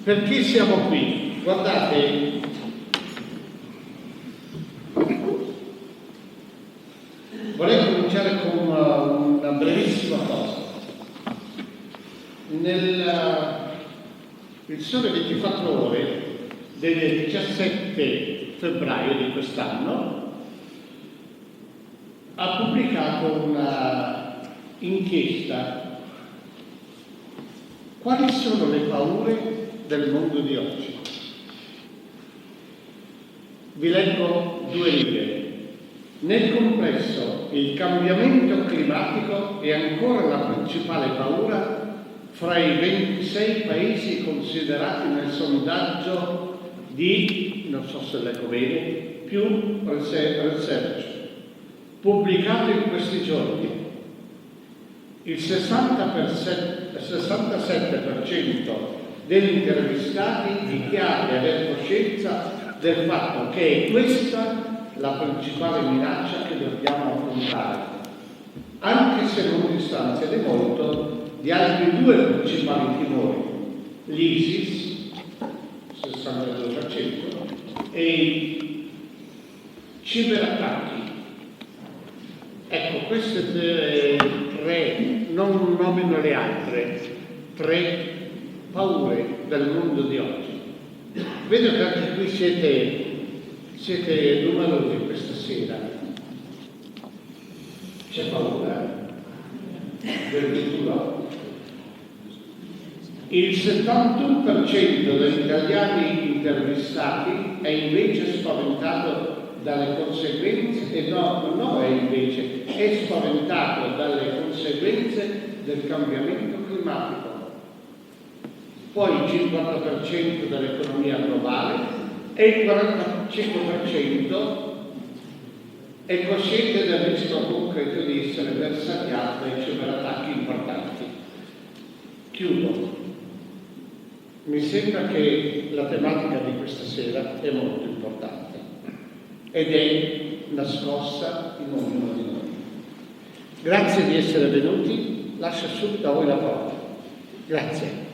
Perché siamo qui? Guardate, vorrei cominciare con una brevissima cosa. Il Sole 24 Ore del 17 febbraio di quest'anno ha pubblicato una inchiesta. Quali sono le paure del mondo di oggi? Vi leggo 2 righe. Nel complesso, il cambiamento climatico è ancora la principale paura fra i 26 paesi considerati nel sondaggio di, non so se leggo bene, Pew Research, pubblicato in questi giorni. Il 67% degli intervistati dichiara di aver coscienza del fatto che è questa la principale minaccia che dobbiamo affrontare, anche se non distanzia di molto di altri 2 principali timori, l'ISIS, 62%, e i ciberattacchi. Ecco, queste 3, non nomino le altre, 3 paure del mondo di oggi. Vedo che anche qui siete numerosi questa sera. C'è paura del futuro? Il 71% degli italiani intervistati è invece spaventato dalle conseguenze, è spaventato dalle conseguenze del cambiamento climatico. Poi il 50% dell'economia globale e il 45% è cosciente del rischio concreto di essere bersagliato da ciberattacchi importanti. Chiudo. Mi sembra che la tematica di questa sera è molto importante ed è nascosta in ognuno di noi. Grazie di essere venuti, lascio subito a voi la parola. Grazie.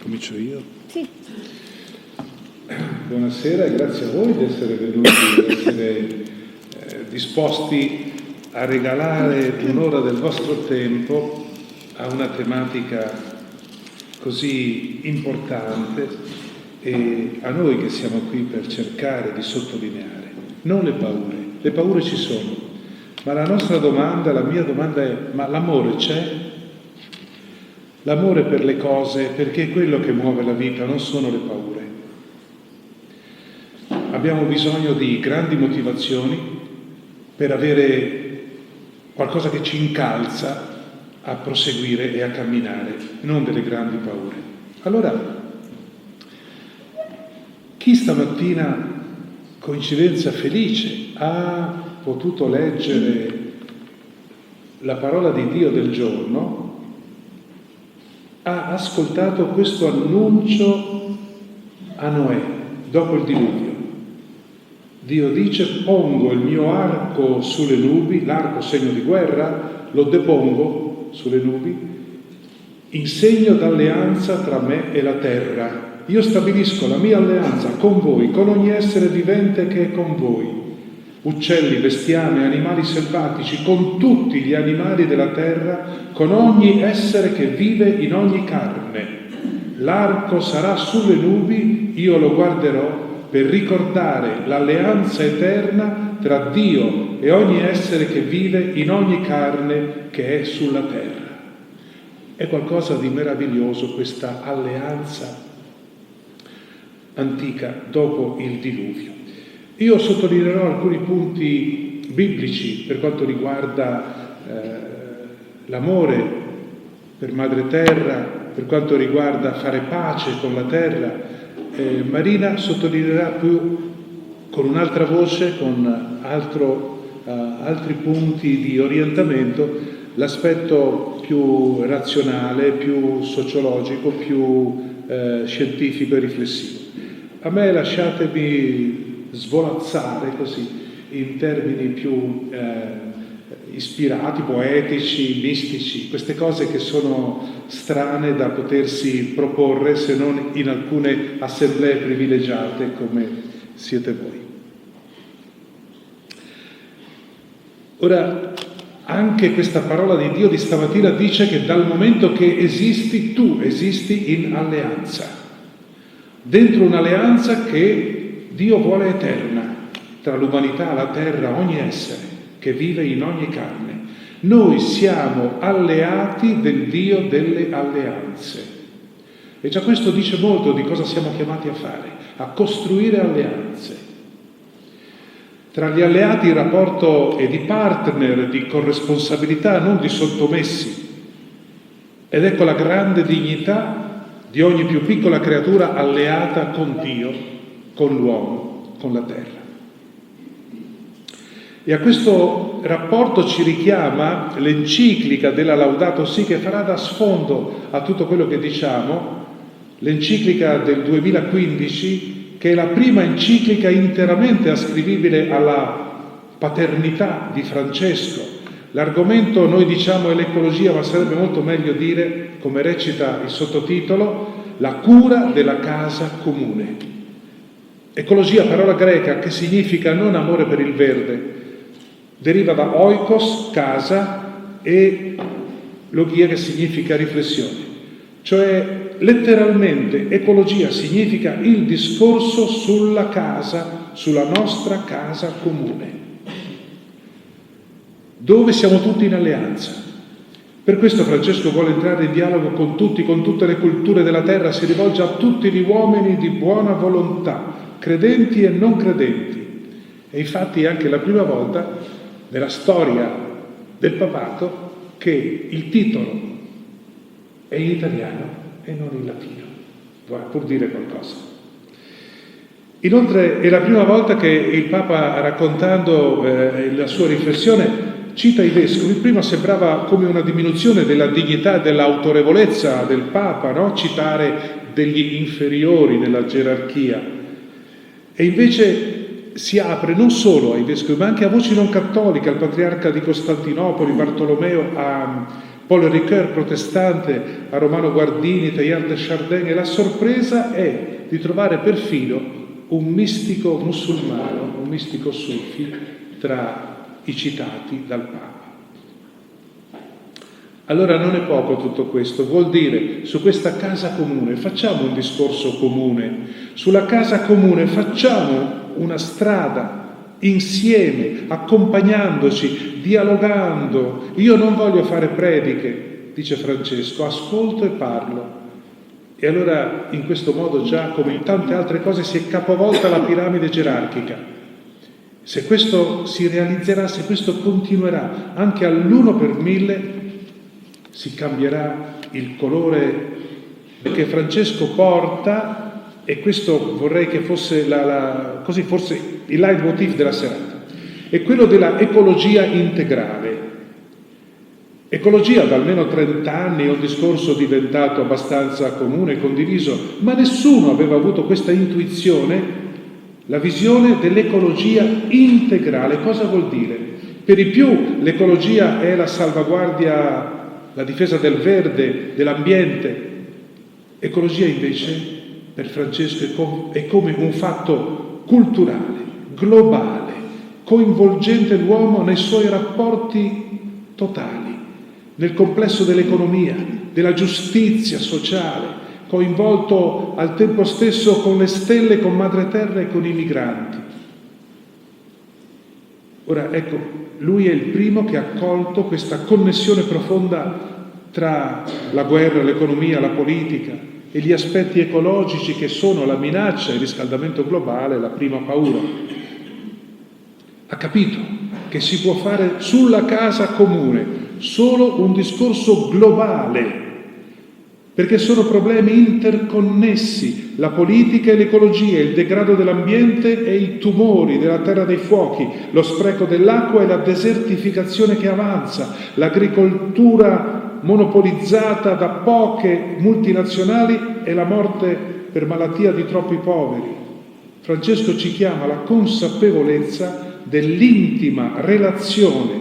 Comincio io? Sì. Buonasera e grazie a voi di essere venuti, di essere disposti a regalare un'ora del vostro tempo a una tematica così importante e a noi che siamo qui per cercare di sottolineare. Non le paure ci sono, ma la mia domanda è: ma l'amore c'è? L'amore per le cose, perché è quello che muove la vita, non sono le paure. Abbiamo bisogno di grandi motivazioni per avere qualcosa che ci incalza a proseguire e a camminare, non delle grandi paure. Allora, chi stamattina, coincidenza felice, ha potuto leggere la parola di Dio del giorno, ha ascoltato questo annuncio a Noè dopo il diluvio. Dio dice: pongo il mio arco sulle nubi, l'arco segno di guerra, lo depongo sulle nubi, in segno d'alleanza tra me e la terra. Io stabilisco la mia alleanza con voi, con ogni essere vivente che è con voi, uccelli, bestiame, animali selvatici, con tutti gli animali della terra, con ogni essere che vive in ogni carne. L'arco sarà sulle nubi, io lo guarderò per ricordare l'alleanza eterna tra Dio e ogni essere che vive in ogni carne che è sulla terra. È qualcosa di meraviglioso questa alleanza antica dopo il diluvio. Io sottolineerò alcuni punti biblici per quanto riguarda l'amore per Madre Terra, per quanto riguarda fare pace con la terra. Marina sottolineerà più con un'altra voce, con altri punti di orientamento, l'aspetto più razionale, più sociologico, più scientifico e riflessivo. A me lasciatemi svolazzare così in termini più ispirati, poetici, mistici, queste cose che sono strane da potersi proporre se non in alcune assemblee privilegiate come siete voi. Ora, anche questa parola di Dio di stamattina dice che dal momento che esisti, tu esisti in alleanza, dentro un'alleanza che Dio vuole eterna, tra l'umanità, la terra, ogni essere che vive in ogni carne. Noi siamo alleati del Dio delle alleanze. E già questo dice molto di cosa siamo chiamati a fare, a costruire alleanze. Tra gli alleati il rapporto è di partner, di corresponsabilità, non di sottomessi. Ed ecco la grande dignità di ogni più piccola creatura alleata con Dio, con l'uomo, con la terra. E a questo rapporto ci richiama l'enciclica della Laudato Si, che farà da sfondo a tutto quello che diciamo, l'enciclica del 2015, che è la prima enciclica interamente ascrivibile alla paternità di Francesco. L'argomento, noi diciamo, è l'ecologia, ma sarebbe molto meglio dire, come recita il sottotitolo, la cura della casa comune. Ecologia, parola greca che significa non amore per il verde, deriva da oikos, casa, e logia, che significa riflessione. Cioè, letteralmente, ecologia significa il discorso sulla casa, sulla nostra casa comune, dove siamo tutti in alleanza. Per questo Francesco vuole entrare in dialogo con tutti, con tutte le culture della terra, si rivolge a tutti gli uomini di buona volontà, credenti e non credenti. E infatti è anche la prima volta nella storia del papato che il titolo è in italiano e non in latino, pur dire qualcosa. Inoltre è la prima volta che il Papa, raccontando la sua riflessione, cita i vescovi. Prima sembrava come una diminuzione della dignità e dell'autorevolezza del Papa, no? Citare degli inferiori nella gerarchia. E invece si apre non solo ai vescovi, ma anche a voci non cattoliche, al patriarca di Costantinopoli, Bartolomeo, a Paul Ricoeur, protestante, a Romano Guardini, Teilhard de Chardin, e la sorpresa è di trovare perfino un mistico musulmano, un mistico sufi, tra i citati dal Papa. Allora non è poco tutto questo, vuol dire su questa casa comune facciamo un discorso comune, sulla casa comune facciamo una strada insieme, accompagnandoci, dialogando. Io non voglio fare prediche, dice Francesco, ascolto e parlo. E allora in questo modo già, come in tante altre cose, si è capovolta la piramide gerarchica. Se questo si realizzerà, se questo continuerà anche all'1 per 1000, si cambierà il colore che Francesco porta, e questo vorrei che fosse così forse il leitmotiv della serata, è quello della ecologia integrale. Ecologia da almeno 30 anni è un discorso diventato abbastanza comune, condiviso, ma nessuno aveva avuto questa intuizione, la visione dell'ecologia integrale. Cosa vuol dire? Per di più l'ecologia è la salvaguardia, la difesa del verde, dell'ambiente. Ecologia invece per Francesco è come un fatto culturale, globale, coinvolgente l'uomo nei suoi rapporti totali, nel complesso dell'economia, della giustizia sociale, coinvolto al tempo stesso con le stelle, con Madre Terra e con i migranti. Ora, ecco, lui è il primo che ha colto questa connessione profonda tra la guerra, l'economia, la politica e gli aspetti ecologici che sono la minaccia, il riscaldamento globale, la prima paura. Ha capito che si può fare sulla casa comune solo un discorso globale, perché sono problemi interconnessi, la politica e l'ecologia, il degrado dell'ambiente e i tumori della terra dei fuochi, lo spreco dell'acqua e la desertificazione che avanza, l'agricoltura monopolizzata da poche multinazionali e la morte per malattia di troppi poveri. Francesco ci chiama alla consapevolezza dell'intima relazione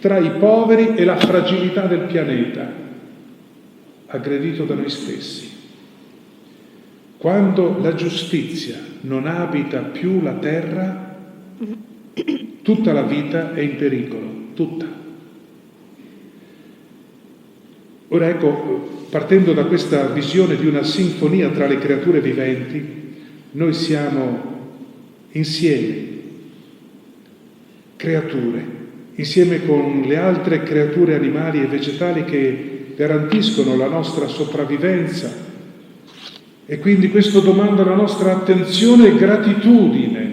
tra i poveri e la fragilità del pianeta, aggredito da noi stessi. Quando la giustizia non abita più la terra, tutta la vita è in pericolo, tutta. Ora ecco, partendo da questa visione di una sinfonia tra le creature viventi, noi siamo insieme, creature, insieme con le altre creature animali e vegetali che garantiscono la nostra sopravvivenza. E quindi questo domanda la nostra attenzione e gratitudine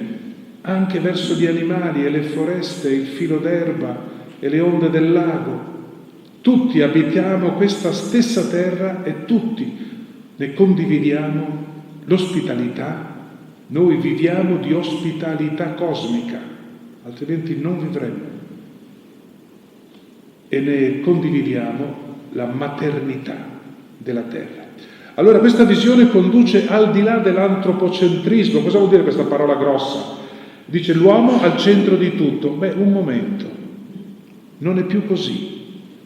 anche verso gli animali e le foreste, il filo d'erba e le onde del lago. Tutti abitiamo questa stessa terra e tutti ne condividiamo l'ospitalità. Noi viviamo di ospitalità cosmica, altrimenti non vivremmo. E ne condividiamo la maternità della terra. Allora questa visione conduce al di là dell'antropocentrismo. Cosa vuol dire questa parola grossa? Dice l'uomo al centro di tutto. Beh, un momento, non è più così.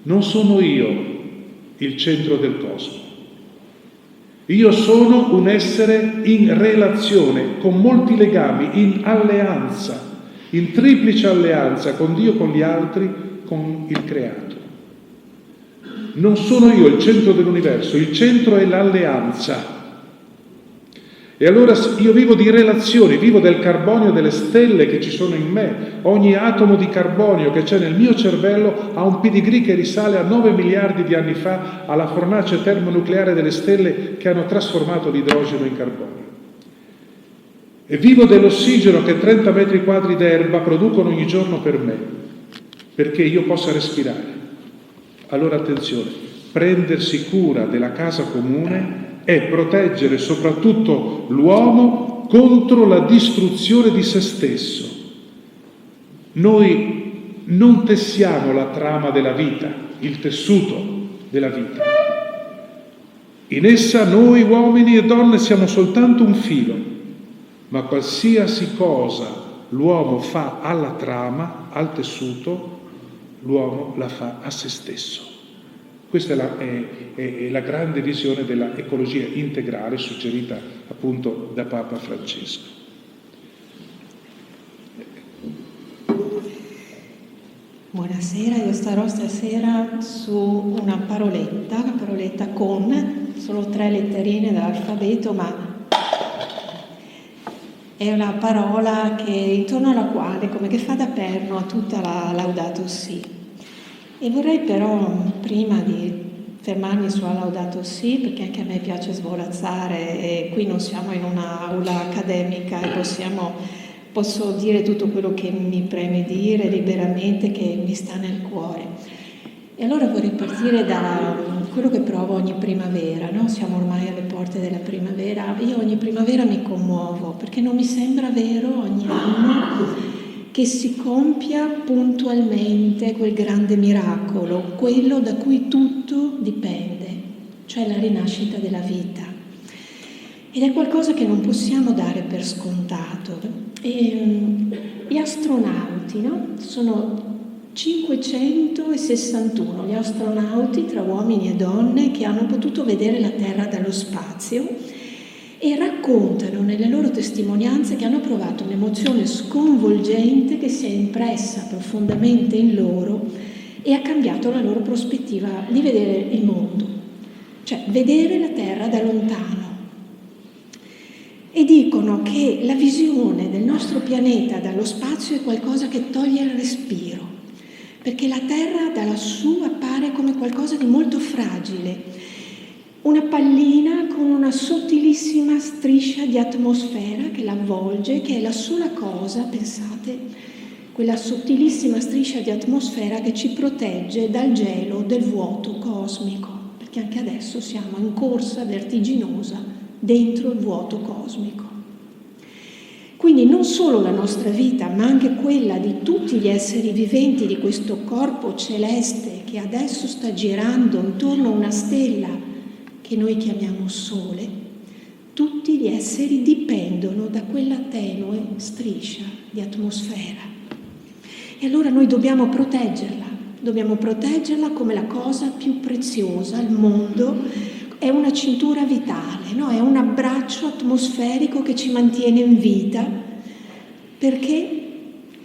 Non sono io il centro del cosmo. Io sono un essere in relazione, con molti legami, in alleanza, in triplice alleanza con Dio, con gli altri, con il creato. Non sono io il centro dell'universo, il centro è l'alleanza. E allora io vivo di relazioni, vivo del carbonio delle stelle che ci sono in me. Ogni atomo di carbonio che c'è nel mio cervello ha un pedigree che risale a 9 miliardi di anni fa, alla fornace termonucleare delle stelle che hanno trasformato l'idrogeno in carbonio. E vivo dell'ossigeno che 30 metri quadri d'erba producono ogni giorno per me, perché io possa respirare. Allora attenzione, prendersi cura della casa comune è proteggere soprattutto l'uomo contro la distruzione di se stesso. Noi non tessiamo la trama della vita, il tessuto della vita. In essa noi uomini e donne siamo soltanto un filo, ma qualsiasi cosa l'uomo fa alla trama, al tessuto, l'uomo la fa a se stesso. Questa è la grande visione della ecologia integrale suggerita appunto da Papa Francesco. Buonasera, io starò stasera su una paroletta con solo 3 letterine dall'alfabeto, ma è una parola intorno alla quale come che fa da perno a tutta la Laudato Si. E vorrei però, prima di fermarmi sulla Laudato Si, perché anche a me piace svolazzare e qui non siamo in un'aula accademica e posso dire tutto quello che mi preme dire liberamente, che mi sta nel cuore. E allora vorrei partire da quello che provo ogni primavera, no? Siamo ormai alle porte della primavera. Io ogni primavera mi commuovo, perché non mi sembra vero ogni anno che si compia puntualmente quel grande miracolo, quello da cui tutto dipende, cioè la rinascita della vita. Ed è qualcosa che non possiamo dare per scontato. Gli astronauti, no? Sono 561 gli astronauti, tra uomini e donne, che hanno potuto vedere la Terra dallo spazio e raccontano nelle loro testimonianze che hanno provato un'emozione sconvolgente che si è impressa profondamente in loro e ha cambiato la loro prospettiva di vedere il mondo, cioè vedere la Terra da lontano. E dicono che la visione del nostro pianeta dallo spazio è qualcosa che toglie il respiro, perché la Terra da lassù appare come qualcosa di molto fragile, una pallina con una sottilissima striscia di atmosfera che l'avvolge, che è la sola cosa, pensate, quella sottilissima striscia di atmosfera che ci protegge dal gelo del vuoto cosmico, perché anche adesso siamo in corsa vertiginosa dentro il vuoto cosmico. Quindi non solo la nostra vita, ma anche quella di tutti gli esseri viventi di questo corpo celeste che adesso sta girando intorno a una stella che noi chiamiamo Sole, tutti gli esseri dipendono da quella tenue striscia di atmosfera. E allora noi dobbiamo proteggerla, dobbiamo proteggerla come la cosa più preziosa al mondo, è una cintura vitale, no? È un abbraccio atmosferico che ci mantiene in vita, perché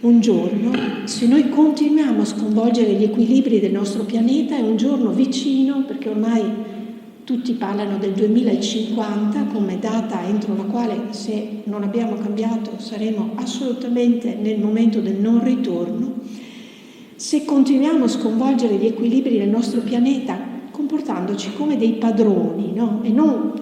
un giorno, se noi continuiamo a sconvolgere gli equilibri del nostro pianeta, è un giorno vicino, perché ormai tutti parlano del 2050 come data entro la quale, se non abbiamo cambiato, saremo assolutamente nel momento del non ritorno. Se continuiamo a sconvolgere gli equilibri del nostro pianeta comportandoci come dei padroni, no? E non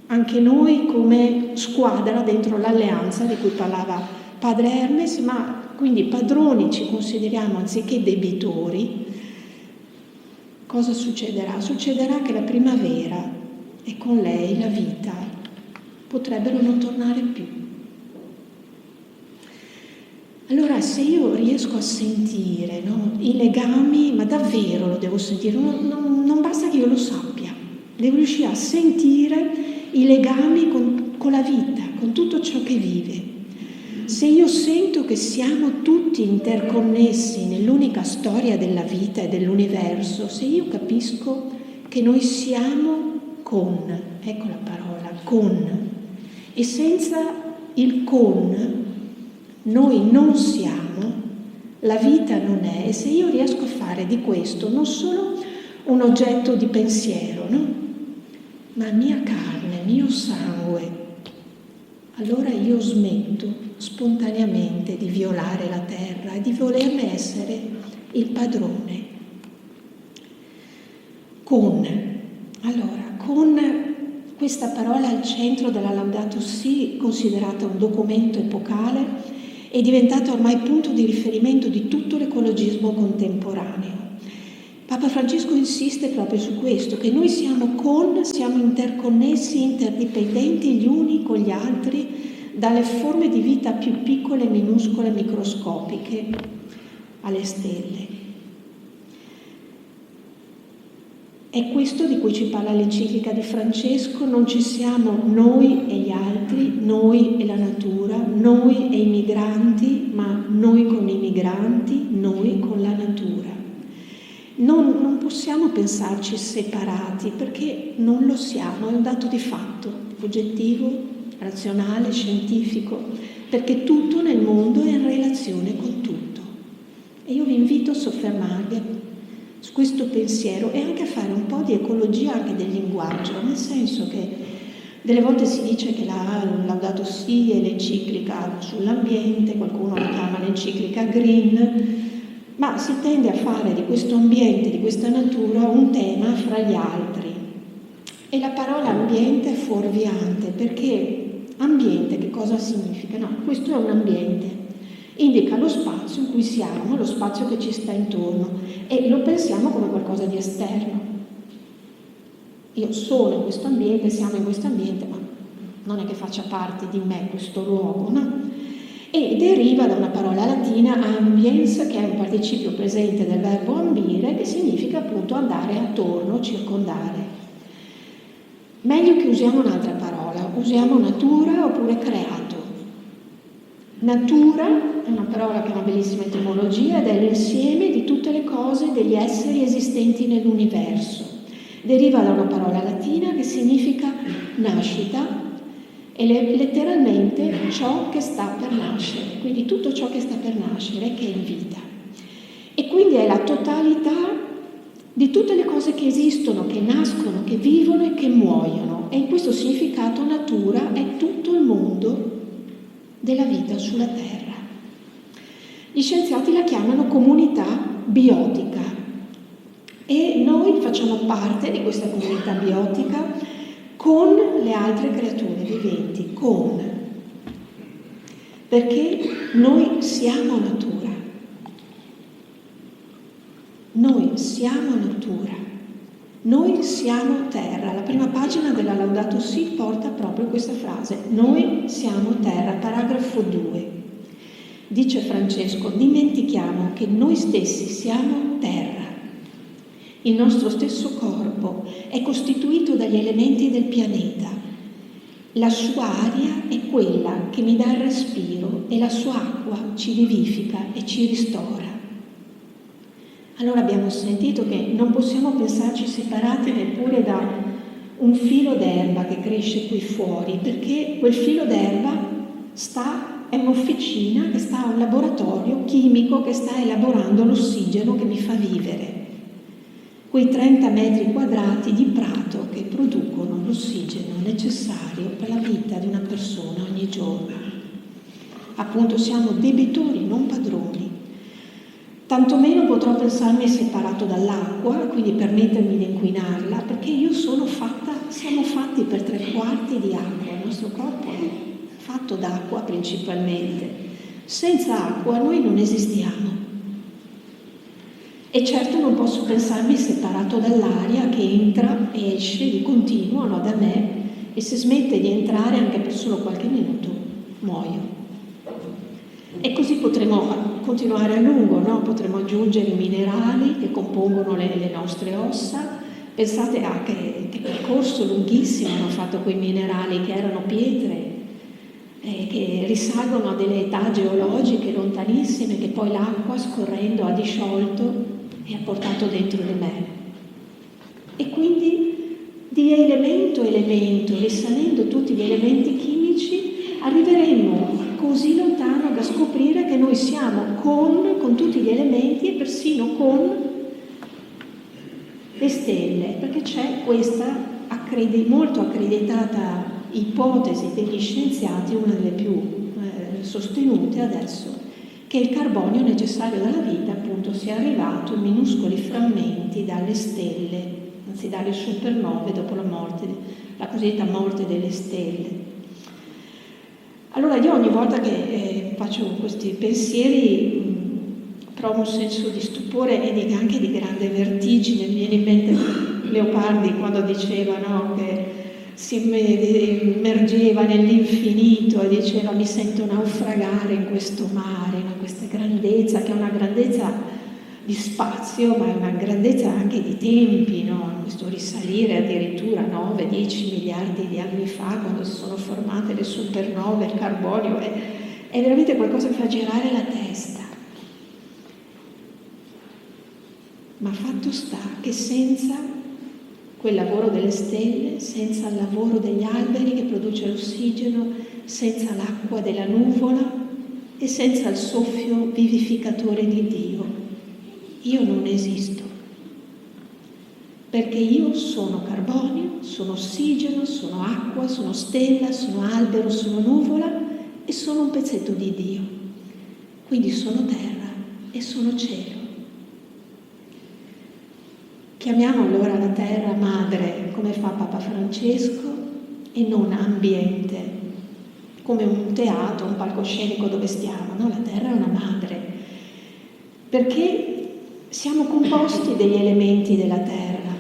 anche noi come squadra dentro l'alleanza di cui parlava Padre Hermes, ma quindi padroni ci consideriamo anziché debitori, cosa succederà? Succederà che la primavera e con lei la vita potrebbero non tornare più. Allora, se io riesco a sentire, no, i legami, ma davvero lo devo sentire, non basta che io lo sappia, devo riuscire a sentire i legami con la vita, con tutto ciò che vive. Se io sento che siamo tutti interconnessi nell'unica storia della vita e dell'universo, se io capisco che noi siamo con, ecco la parola, con, e senza il con noi non siamo, la vita non è, e se io riesco a fare di questo non solo un oggetto di pensiero, no? Ma mia carne, mio sangue, allora io smetto spontaneamente di violare la terra e di volerne essere il padrone. Con questa parola al centro della Laudato Si, considerata un documento epocale, è diventata ormai punto di riferimento di tutto l'ecologismo contemporaneo. Papa Francesco insiste proprio su questo, che noi siamo interconnessi, interdipendenti gli uni con gli altri, dalle forme di vita più piccole, minuscole, microscopiche, alle stelle. È questo di cui ci parla l'enciclica di Francesco: non ci siamo noi e gli altri, noi e la natura, noi e i migranti, ma noi con i migranti, noi con la natura. Non possiamo pensarci separati, perché non lo siamo, è un dato di fatto, oggettivo, razionale, scientifico, perché tutto nel mondo è in relazione con tutto. E io vi invito a soffermarvi su questo pensiero e anche a fare un po' di ecologia anche del linguaggio, nel senso che delle volte si dice che la Laudato Si è l'enciclica sull'ambiente, qualcuno la chiama l'enciclica green, ma si tende a fare di questo ambiente, di questa natura, un tema fra gli altri. E la parola ambiente è fuorviante, perché ambiente che cosa significa? No, questo è un ambiente, indica lo spazio in cui siamo, lo spazio che ci sta intorno, e lo pensiamo come qualcosa di esterno. Io sono in questo ambiente, siamo in questo ambiente, ma non è che faccia parte di me questo luogo, no? E deriva da una parola latina, ambiens, che è un participio presente del verbo ambire, che significa appunto andare attorno, circondare. Meglio che usiamo un'altra parola, usiamo natura oppure creato. Natura è una parola che ha una bellissima etimologia ed è l'insieme di tutte le cose, degli esseri esistenti nell'universo. Deriva da una parola latina che significa nascita e letteralmente ciò che sta per nascere, quindi tutto ciò che sta per nascere, che è in vita. E quindi è la totalità di tutte le cose che esistono, che nascono, che vivono e che muoiono. E in questo significato natura è tutto il mondo della vita sulla Terra. Gli scienziati la chiamano comunità biotica e noi facciamo parte di questa comunità biotica con le altre creature viventi, perché noi siamo natura. Noi siamo natura, noi siamo terra. La prima pagina della Laudato Si porta proprio questa frase: noi siamo terra, paragrafo 2. Dice Francesco: dimentichiamo che noi stessi siamo terra. Il nostro stesso corpo è costituito dagli elementi del pianeta. La sua aria è quella che mi dà il respiro e la sua acqua ci vivifica e ci ristora. Allora abbiamo sentito che non possiamo pensarci separati neppure da un filo d'erba che cresce qui fuori, perché quel filo d'erba è un'officina che sta a un laboratorio chimico che sta elaborando l'ossigeno che mi fa vivere. Quei 30 metri quadrati di prato che producono l'ossigeno necessario per la vita di una persona ogni giorno. Appunto siamo debitori, non padroni. Tantomeno potrò pensarmi separato dall'acqua, quindi permettermi di inquinarla, perché siamo fatti per 3/4 di acqua, il nostro corpo è fatto d'acqua principalmente. Senza acqua noi non esistiamo. E certo non posso pensarmi separato dall'aria che entra e esce di continuo da me, e se smette di entrare anche per solo qualche minuto muoio. E così potremo continuare a lungo, no? Potremo aggiungere i minerali che compongono le nostre ossa. Pensate che percorso lunghissimo hanno fatto quei minerali, che erano pietre, che risalgono a delle età geologiche lontanissime, che poi l'acqua scorrendo ha disciolto e ha portato dentro di me. E quindi di elemento a elemento, risalendo tutti gli elementi chimici, arriveremo così lontano da scoprire che noi siamo con tutti gli elementi e persino con le stelle, perché c'è questa molto accreditata ipotesi degli scienziati, una delle più sostenute adesso, che il carbonio necessario dalla vita appunto sia arrivato in minuscoli frammenti dalle stelle, anzi dalle supernove dopo la cosiddetta morte delle stelle. Allora io ogni volta che faccio questi pensieri provo un senso di stupore e anche di grande vertigine. Mi viene in mente Leopardi quando diceva, no, che si immergeva nell'infinito e diceva: mi sento naufragare in questo mare, in questa grandezza, che è una grandezza di spazio, ma è una grandezza anche di tempi, no? Questo risalire addirittura 9-10 miliardi di anni fa, quando si sono formate le supernove, il carbonio, è veramente qualcosa che fa girare la testa. Ma fatto sta che senza quel lavoro delle stelle, senza il lavoro degli alberi che produce l'ossigeno, senza l'acqua della nuvola e senza il soffio vivificatore di Dio, io non esisto, perché io sono carbonio, sono ossigeno, sono acqua, sono stella, sono albero, sono nuvola e sono un pezzetto di Dio. Quindi sono terra e sono cielo. Chiamiamo allora la terra madre, come fa Papa Francesco, e non ambiente, come un teatro, un palcoscenico dove stiamo, no? La terra è una madre, perché siamo composti degli elementi della terra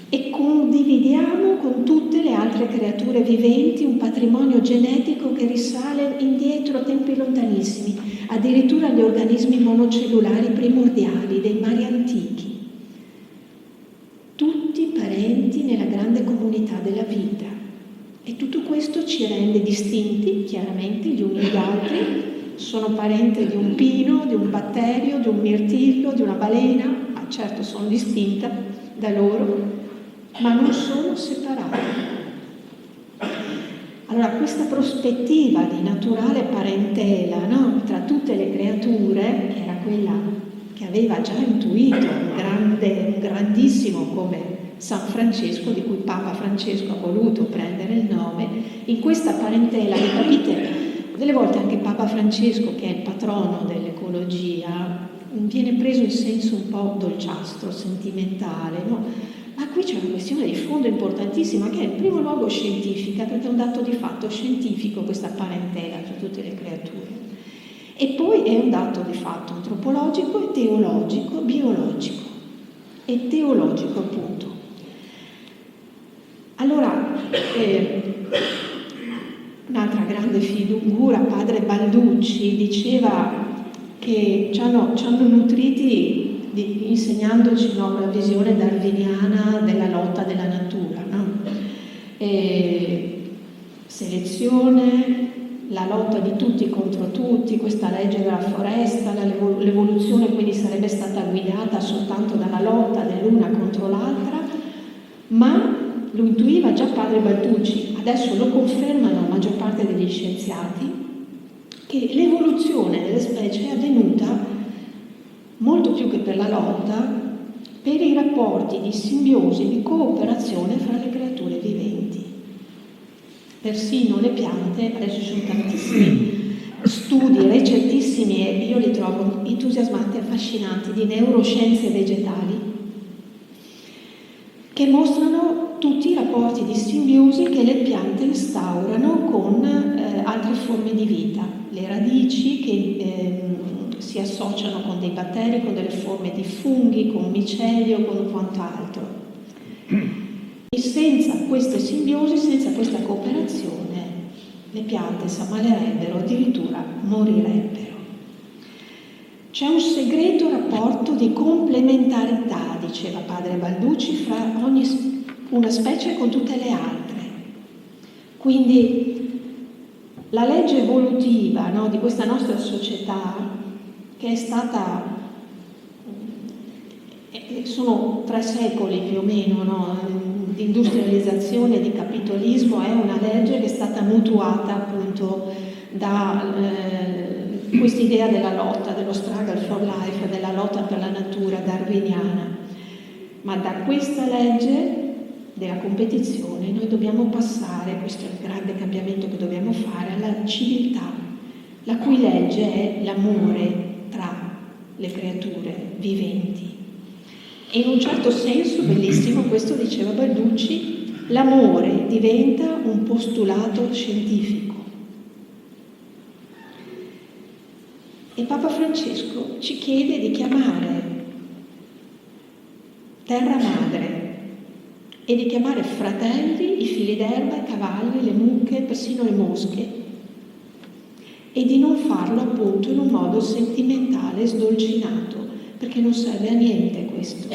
e condividiamo con tutte le altre creature viventi un patrimonio genetico che risale indietro a tempi lontanissimi, addirittura agli organismi monocellulari primordiali dei mari antichi. Tutti parenti nella grande comunità della vita, e tutto questo ci rende distinti chiaramente gli uni dagli altri. Sono parente di un pino, di un batterio, di un mirtillo, di una balena, ma certo sono distinta da loro, ma non sono separata. Allora questa prospettiva di naturale parentela, no, tra tutte le creature, che era quella che aveva già intuito un grandissimo come San Francesco, di cui Papa Francesco ha voluto prendere il nome, in questa parentela, che capite, delle volte anche Papa Francesco, che è il patrono dell'ecologia, viene preso in senso un po' dolciastro, sentimentale, no? Ma qui c'è una questione di fondo importantissima, che è in primo luogo scientifica, perché è un dato di fatto scientifico questa parentela tra tutte le creature. E poi è un dato di fatto antropologico e teologico, biologico e teologico appunto. Allora, un'altra grande figura, padre Balducci, diceva che ci hanno nutriti insegnandoci, no, la visione darwiniana della lotta della natura, no? Selezione, la lotta di tutti contro tutti, questa legge della foresta, l'evoluzione quindi sarebbe stata guidata soltanto dalla lotta dell'una contro l'altra, ma lo intuiva già padre Balducci, adesso lo confermano la maggior parte degli scienziati, che l'evoluzione delle specie è avvenuta molto più che per la lotta, per i rapporti di simbiosi, di cooperazione fra le creature viventi. Persino le piante, adesso ci sono tantissimi studi recentissimi e io li trovo entusiasmanti e affascinanti, di neuroscienze vegetali, che mostrano tutti i rapporti di simbiosi che le piante instaurano con altre forme di vita, le radici che si associano con dei batteri, con delle forme di funghi, con micelio, con quant'altro. E senza queste simbiosi, senza questa cooperazione, le piante s'ammalerebbero, addirittura morirebbero. C'è un segreto rapporto di complementarità, diceva padre Balducci, fra una specie con tutte le altre. Quindi la legge evolutiva, no, di questa nostra società, che è stata, sono 3 secoli più o meno, no, di industrializzazione, di capitalismo, è una legge che è stata mutuata appunto da quest'idea della lotta, dello struggle for life, della lotta per la natura darwiniana. Ma da questa legge della competizione noi dobbiamo passare, questo è il grande cambiamento che dobbiamo fare, alla civiltà, la cui legge è l'amore tra le creature viventi. E in un certo senso, bellissimo, questo diceva Balducci, l'amore diventa un postulato scientifico. E Papa Francesco ci chiede di chiamare terra madre e di chiamare fratelli i fili d'erba, i cavalli, le mucche, persino le mosche, e di non farlo appunto in un modo sentimentale, sdolcinato, perché non serve a niente questo,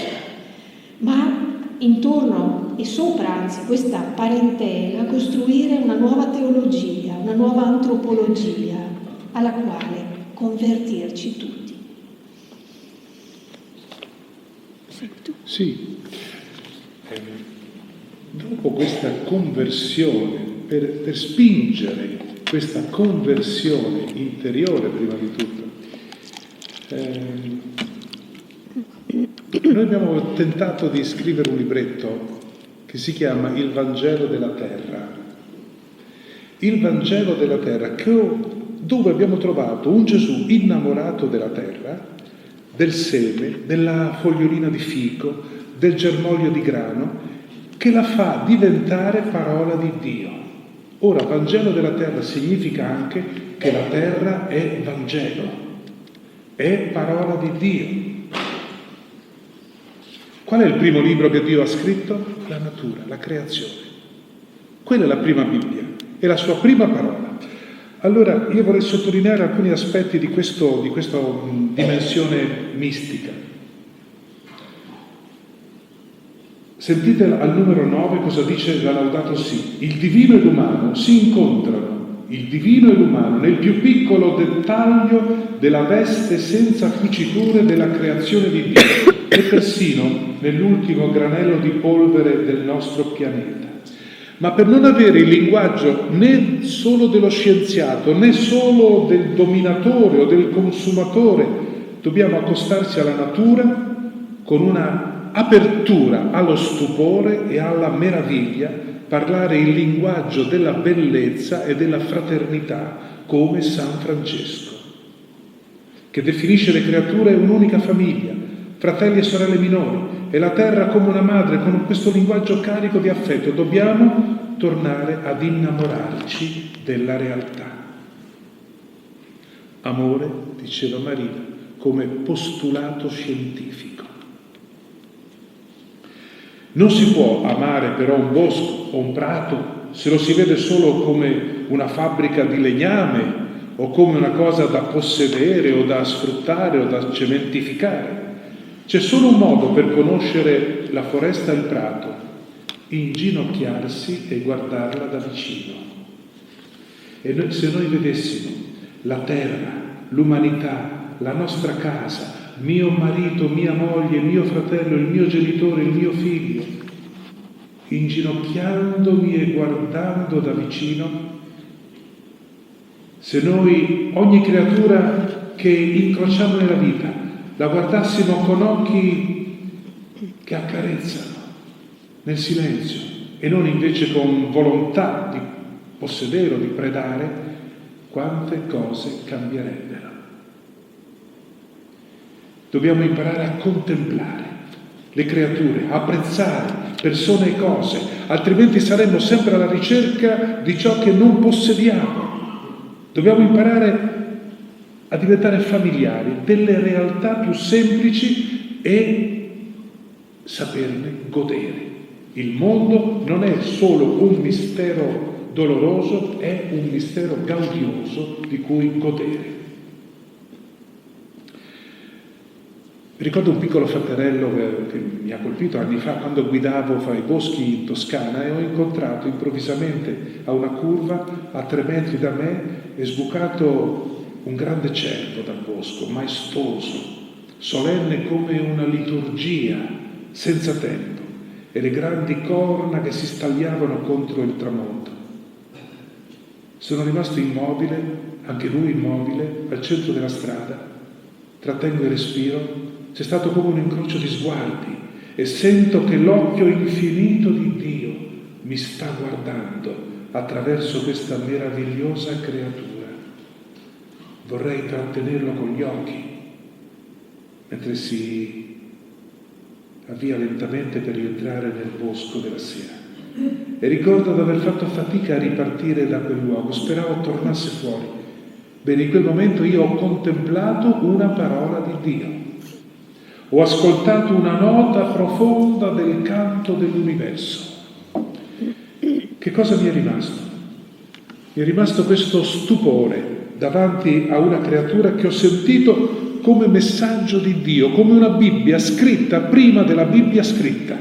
ma intorno e sopra, anzi, questa parentela, costruire una nuova teologia, una nuova antropologia alla quale convertirci tutti. Sì, dopo questa conversione, per spingere questa conversione interiore prima di tutto, noi abbiamo tentato di scrivere un libretto che si chiama Il Vangelo della Terra. Il Vangelo della Terra, dove abbiamo trovato un Gesù innamorato della terra, del seme, della fogliolina di fico, del germoglio di grano, che la fa diventare parola di Dio. Ora, Vangelo della Terra significa anche che la terra è Vangelo, è parola di Dio. Qual è il primo libro che Dio ha scritto? La natura, la creazione. Quella è la prima Bibbia, è la sua prima parola. Allora, io vorrei sottolineare alcuni aspetti di questa dimensione mistica. Sentite al numero 9 cosa dice la Laudato Si. Il divino e l'umano si incontrano, il divino e l'umano, nel più piccolo dettaglio della veste senza cuciture della creazione di Dio e persino nell'ultimo granello di polvere del nostro pianeta. Ma per non avere il linguaggio né solo dello scienziato, né solo del dominatore o del consumatore, dobbiamo accostarci alla natura con una apertura allo stupore e alla meraviglia, parlare il linguaggio della bellezza e della fraternità, come San Francesco, che definisce le creature un'unica famiglia, fratelli e sorelle minori, e la terra come una madre, con questo linguaggio carico di affetto. Dobbiamo tornare ad innamorarci della realtà. Amore, diceva Marina, come postulato scientifico. Non si può amare però un bosco o un prato se lo si vede solo come una fabbrica di legname o come una cosa da possedere o da sfruttare o da cementificare. C'è solo un modo per conoscere la foresta e il prato: inginocchiarsi e guardarla da vicino. E se noi vedessimo la terra, l'umanità, la nostra casa, mio marito, mia moglie, mio fratello, il mio genitore, il mio figlio, inginocchiandomi e guardando da vicino, se noi ogni creatura che incrociamo nella vita la guardassimo con occhi che accarezzano nel silenzio e non invece con volontà di possedere o di predare, quante cose cambierebbero. Dobbiamo imparare a contemplare le creature, a apprezzare persone e cose, altrimenti saremmo sempre alla ricerca di ciò che non possediamo. Dobbiamo imparare a diventare familiari delle realtà più semplici e saperne godere. Il mondo non è solo un mistero doloroso, è un mistero gaudioso di cui godere. Ricordo un piccolo frattarello che mi ha colpito anni fa quando guidavo fra i boschi in Toscana e ho incontrato improvvisamente a una curva a 3 metri da me è sbucato un grande cervo dal bosco, maestoso, solenne come una liturgia, senza tempo, e le grandi corna che si stagliavano contro il tramonto. Sono rimasto immobile, anche lui immobile, al centro della strada, trattengo il respiro. C'è stato come un incrocio di sguardi e sento che l'occhio infinito di Dio mi sta guardando attraverso questa meravigliosa creatura. Vorrei trattenerlo con gli occhi mentre si avvia lentamente per rientrare nel bosco della sera. E ricordo di aver fatto fatica a ripartire da quel luogo, speravo tornasse fuori. Bene, in quel momento io ho contemplato una parola di Dio. Ho ascoltato una nota profonda del canto dell'universo. Che cosa mi è rimasto? Mi è rimasto questo stupore davanti a una creatura che ho sentito come messaggio di Dio, come una Bibbia scritta prima della Bibbia scritta.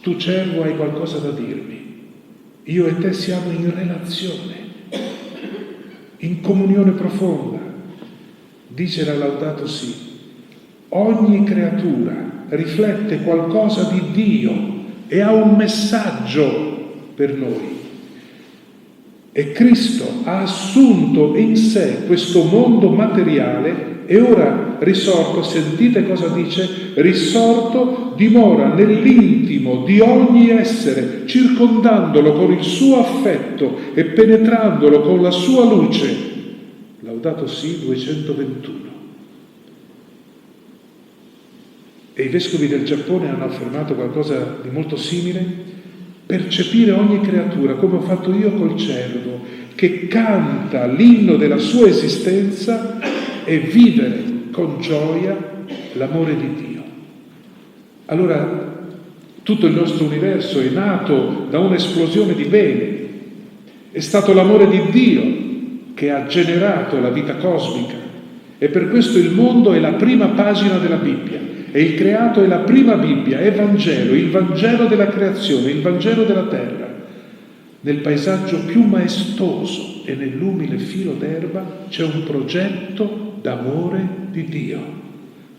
Tu, cervo, hai qualcosa da dirmi. Io e te siamo in relazione, in comunione profonda. Dice la Laudato Si. Ogni creatura riflette qualcosa di Dio e ha un messaggio per noi. E Cristo ha assunto in sé questo mondo materiale e ora risorto, sentite cosa dice, risorto dimora nell'intimo di ogni essere, circondandolo con il suo affetto e penetrandolo con la sua luce. Laudato Si 221. E i vescovi del Giappone hanno affermato qualcosa di molto simile: percepire ogni creatura, come ho fatto io col cervo, che canta l'inno della sua esistenza e vivere con gioia l'amore di Dio. Allora, tutto il nostro universo è nato da un'esplosione di bene. È stato l'amore di Dio che ha generato la vita cosmica e per questo il mondo è la prima pagina della Bibbia. E il creato è la prima Bibbia, è Vangelo, il Vangelo della creazione, il Vangelo della terra. Nel paesaggio più maestoso e nell'umile filo d'erba c'è un progetto d'amore di Dio,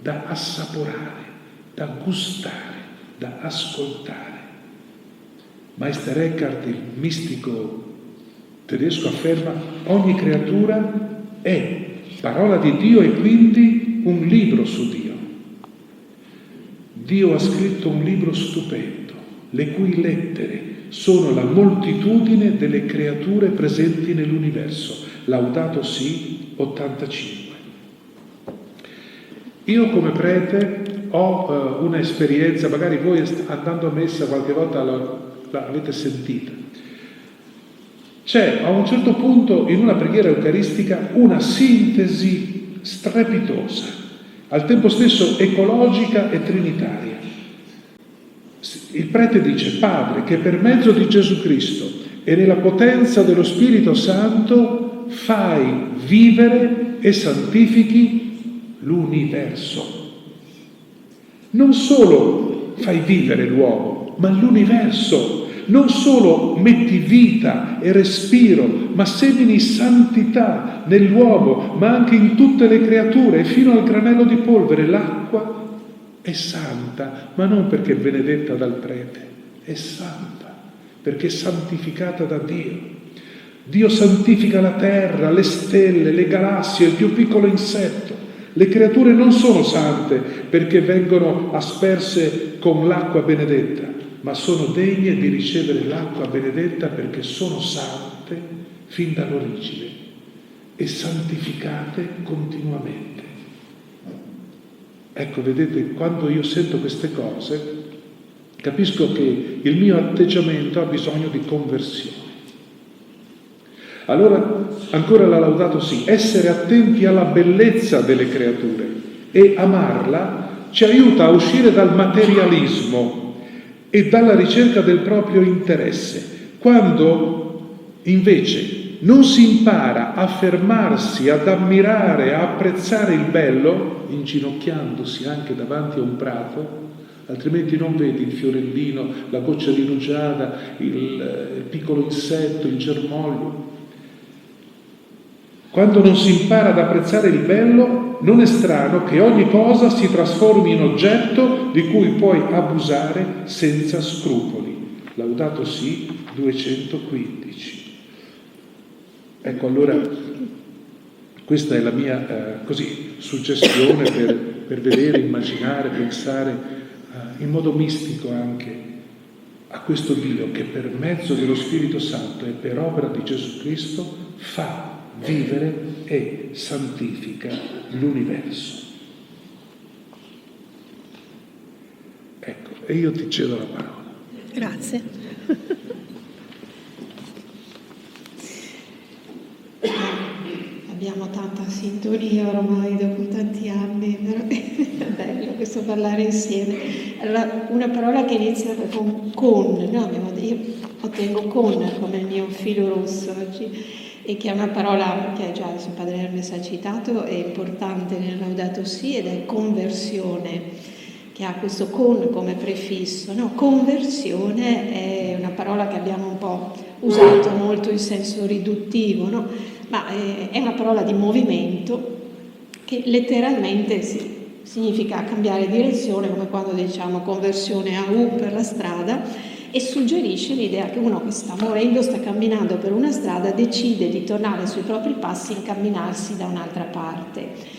da assaporare, da gustare, da ascoltare. Meister Eckhart, il mistico tedesco, afferma: ogni creatura è parola di Dio e quindi un libro su Dio. Dio ha scritto un libro stupendo, le cui lettere sono la moltitudine delle creature presenti nell'universo. Laudato Si 85. Io come prete ho un'esperienza, magari voi andando a messa qualche volta l'avete sentita. C'è a un certo punto in una preghiera eucaristica una sintesi strepitosa, al tempo stesso ecologica e trinitaria. Il prete dice: Padre, che per mezzo di Gesù Cristo e nella potenza dello Spirito Santo fai vivere e santifichi l'universo. Non solo fai vivere l'uomo, ma l'universo. non solo metti vita e respiro, ma semini santità nell'uomo, ma anche in tutte le creature, fino al granello di polvere. L'acqua è santa, ma non perché è benedetta dal prete, è santa, perché è santificata da Dio. Dio santifica la terra, le stelle, le galassie, il più piccolo insetto. Le creature non sono sante perché vengono asperse con l'acqua benedetta, ma sono degne di ricevere l'acqua benedetta perché sono sante fin dall'origine e santificate continuamente. Ecco, vedete, quando io sento queste cose, capisco che il mio atteggiamento ha bisogno di conversione. Allora, ancora la Laudato Si, essere attenti alla bellezza delle creature e amarla ci aiuta a uscire dal materialismo e dalla ricerca del proprio interesse. Quando invece non si impara a fermarsi, ad ammirare, a apprezzare il bello, inginocchiandosi anche davanti a un prato, altrimenti non vedi il fiorellino, la goccia di rugiada, il piccolo insetto, il germoglio. Quando non si impara ad apprezzare il bello, non è strano che ogni cosa si trasformi in oggetto di cui puoi abusare senza scrupoli. Laudato Si 215. Ecco, allora, questa è la mia suggestione per vedere, immaginare, pensare in modo mistico anche a questo Dio che per mezzo dello Spirito Santo e per opera di Gesù Cristo fa vivere e santifica l'universo. Ecco, e io ti cedo la parola. Grazie. Abbiamo tanta sintonia ormai dopo tanti anni, però è bello questo parlare insieme. Allora, una parola che inizia con, no? Io ottengo con come il mio filo rosso oggi, e che è una parola che già il Padre Hermes ha citato, è importante nel Laudato Si, ed è conversione, che ha questo con come prefisso, no? Conversione è una parola che abbiamo un po' usato molto in senso riduttivo, no? Ma è una parola di movimento che letteralmente significa cambiare direzione, come quando diciamo conversione a U per la strada, e suggerisce l'idea che uno che sta morendo, sta camminando per una strada, decide di tornare sui propri passi e incamminarsi da un'altra parte.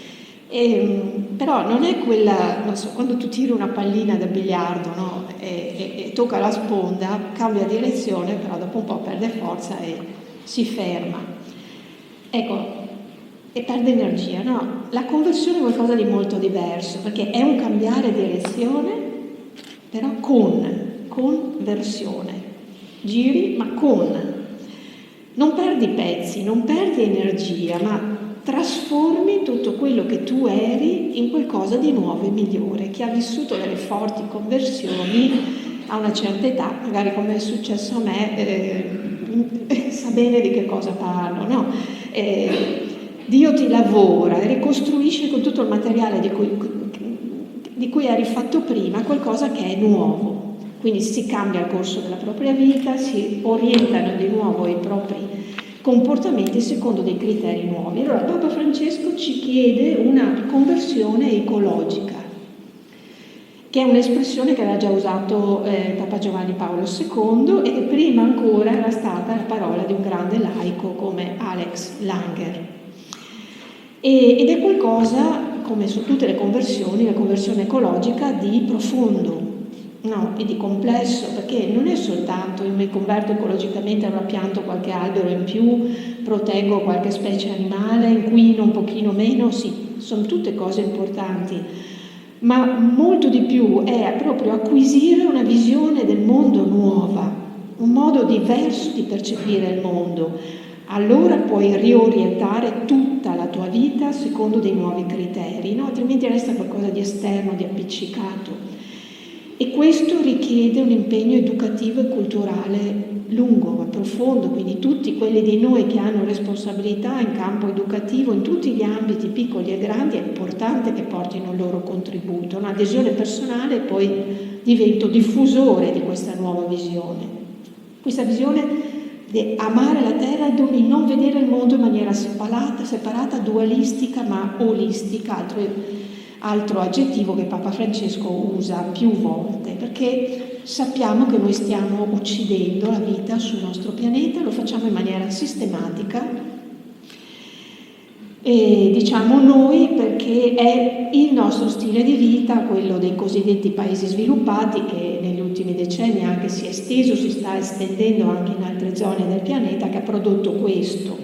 Però non è quella, non so, quando tu tiri una pallina da biliardo, no? e tocca la sponda, cambia direzione, però dopo un po' perde forza e si ferma. Ecco, e perde energia, no? La conversione è qualcosa di molto diverso, perché è un cambiare direzione, però con versione. Giri, ma non perdi pezzi, non perdi energia, ma trasformi tutto quello che tu eri in qualcosa di nuovo e migliore. Chi ha vissuto delle forti conversioni a una certa età, magari come è successo a me, sa bene di che cosa parlo, no? Dio ti lavora e ricostruisce con tutto il materiale di cui eri fatto prima qualcosa che è nuovo. Quindi si cambia il corso della propria vita, si orientano di nuovo i propri comportamenti secondo dei criteri nuovi. Allora Papa Francesco ci chiede una conversione ecologica, che è un'espressione che aveva già usato Papa Giovanni Paolo II e che prima ancora era stata la parola di un grande laico come Alex Langer. Ed è qualcosa, come su tutte le conversioni, la conversione ecologica di profondo, no, e di complesso, perché non è soltanto io mi converto ecologicamente, allora pianto qualche albero in più, proteggo qualche specie animale, inquino un pochino meno, sì, sono tutte cose importanti, ma molto di più è proprio acquisire una visione del mondo nuova, un modo diverso di percepire il mondo. Allora puoi riorientare tutta la tua vita secondo dei nuovi criteri, no? Altrimenti resta qualcosa di esterno, di appiccicato. E questo richiede un impegno educativo e culturale lungo ma profondo, quindi tutti quelli di noi che hanno responsabilità in campo educativo, in tutti gli ambiti piccoli e grandi, è importante che portino il loro contributo, un'adesione personale, e poi divento diffusore di questa nuova visione. Questa visione di amare la terra e di non vedere il mondo in maniera separata, dualistica ma olistica, altro aggettivo che Papa Francesco usa più volte, perché sappiamo che noi stiamo uccidendo la vita sul nostro pianeta, lo facciamo in maniera sistematica. E diciamo noi perché è il nostro stile di vita, quello dei cosiddetti paesi sviluppati, che negli ultimi decenni anche si è esteso, si sta estendendo anche in altre zone del pianeta, che ha prodotto questo.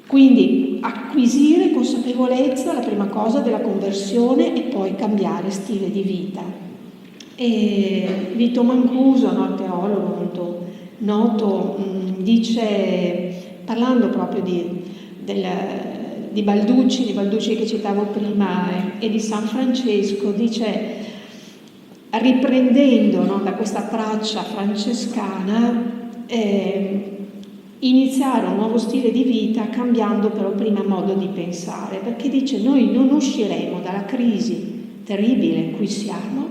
Quindi acquisire consapevolezza, la prima cosa, della conversione e poi cambiare stile di vita. E Vito Mancuso, teologo molto noto, dice, parlando proprio di Balducci che citavo prima e di San Francesco, dice, riprendendo da questa traccia francescana, iniziare un nuovo stile di vita cambiando però prima modo di pensare, perché dice noi non usciremo dalla crisi terribile in cui siamo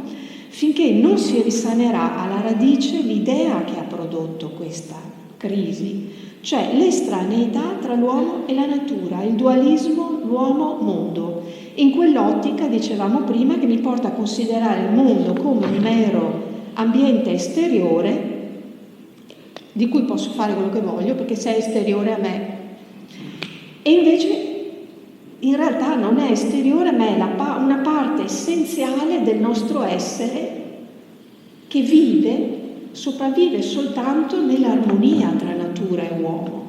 finché non si risanerà alla radice l'idea che ha prodotto questa crisi, cioè l'estraneità tra l'uomo e la natura, il dualismo uomo-mondo. In quell'ottica, dicevamo prima, che mi porta a considerare il mondo come un mero ambiente esteriore di cui posso fare quello che voglio perché sei esteriore a me, e invece in realtà non è esteriore a me, è una parte essenziale del nostro essere che sopravvive soltanto nell'armonia tra natura e uomo.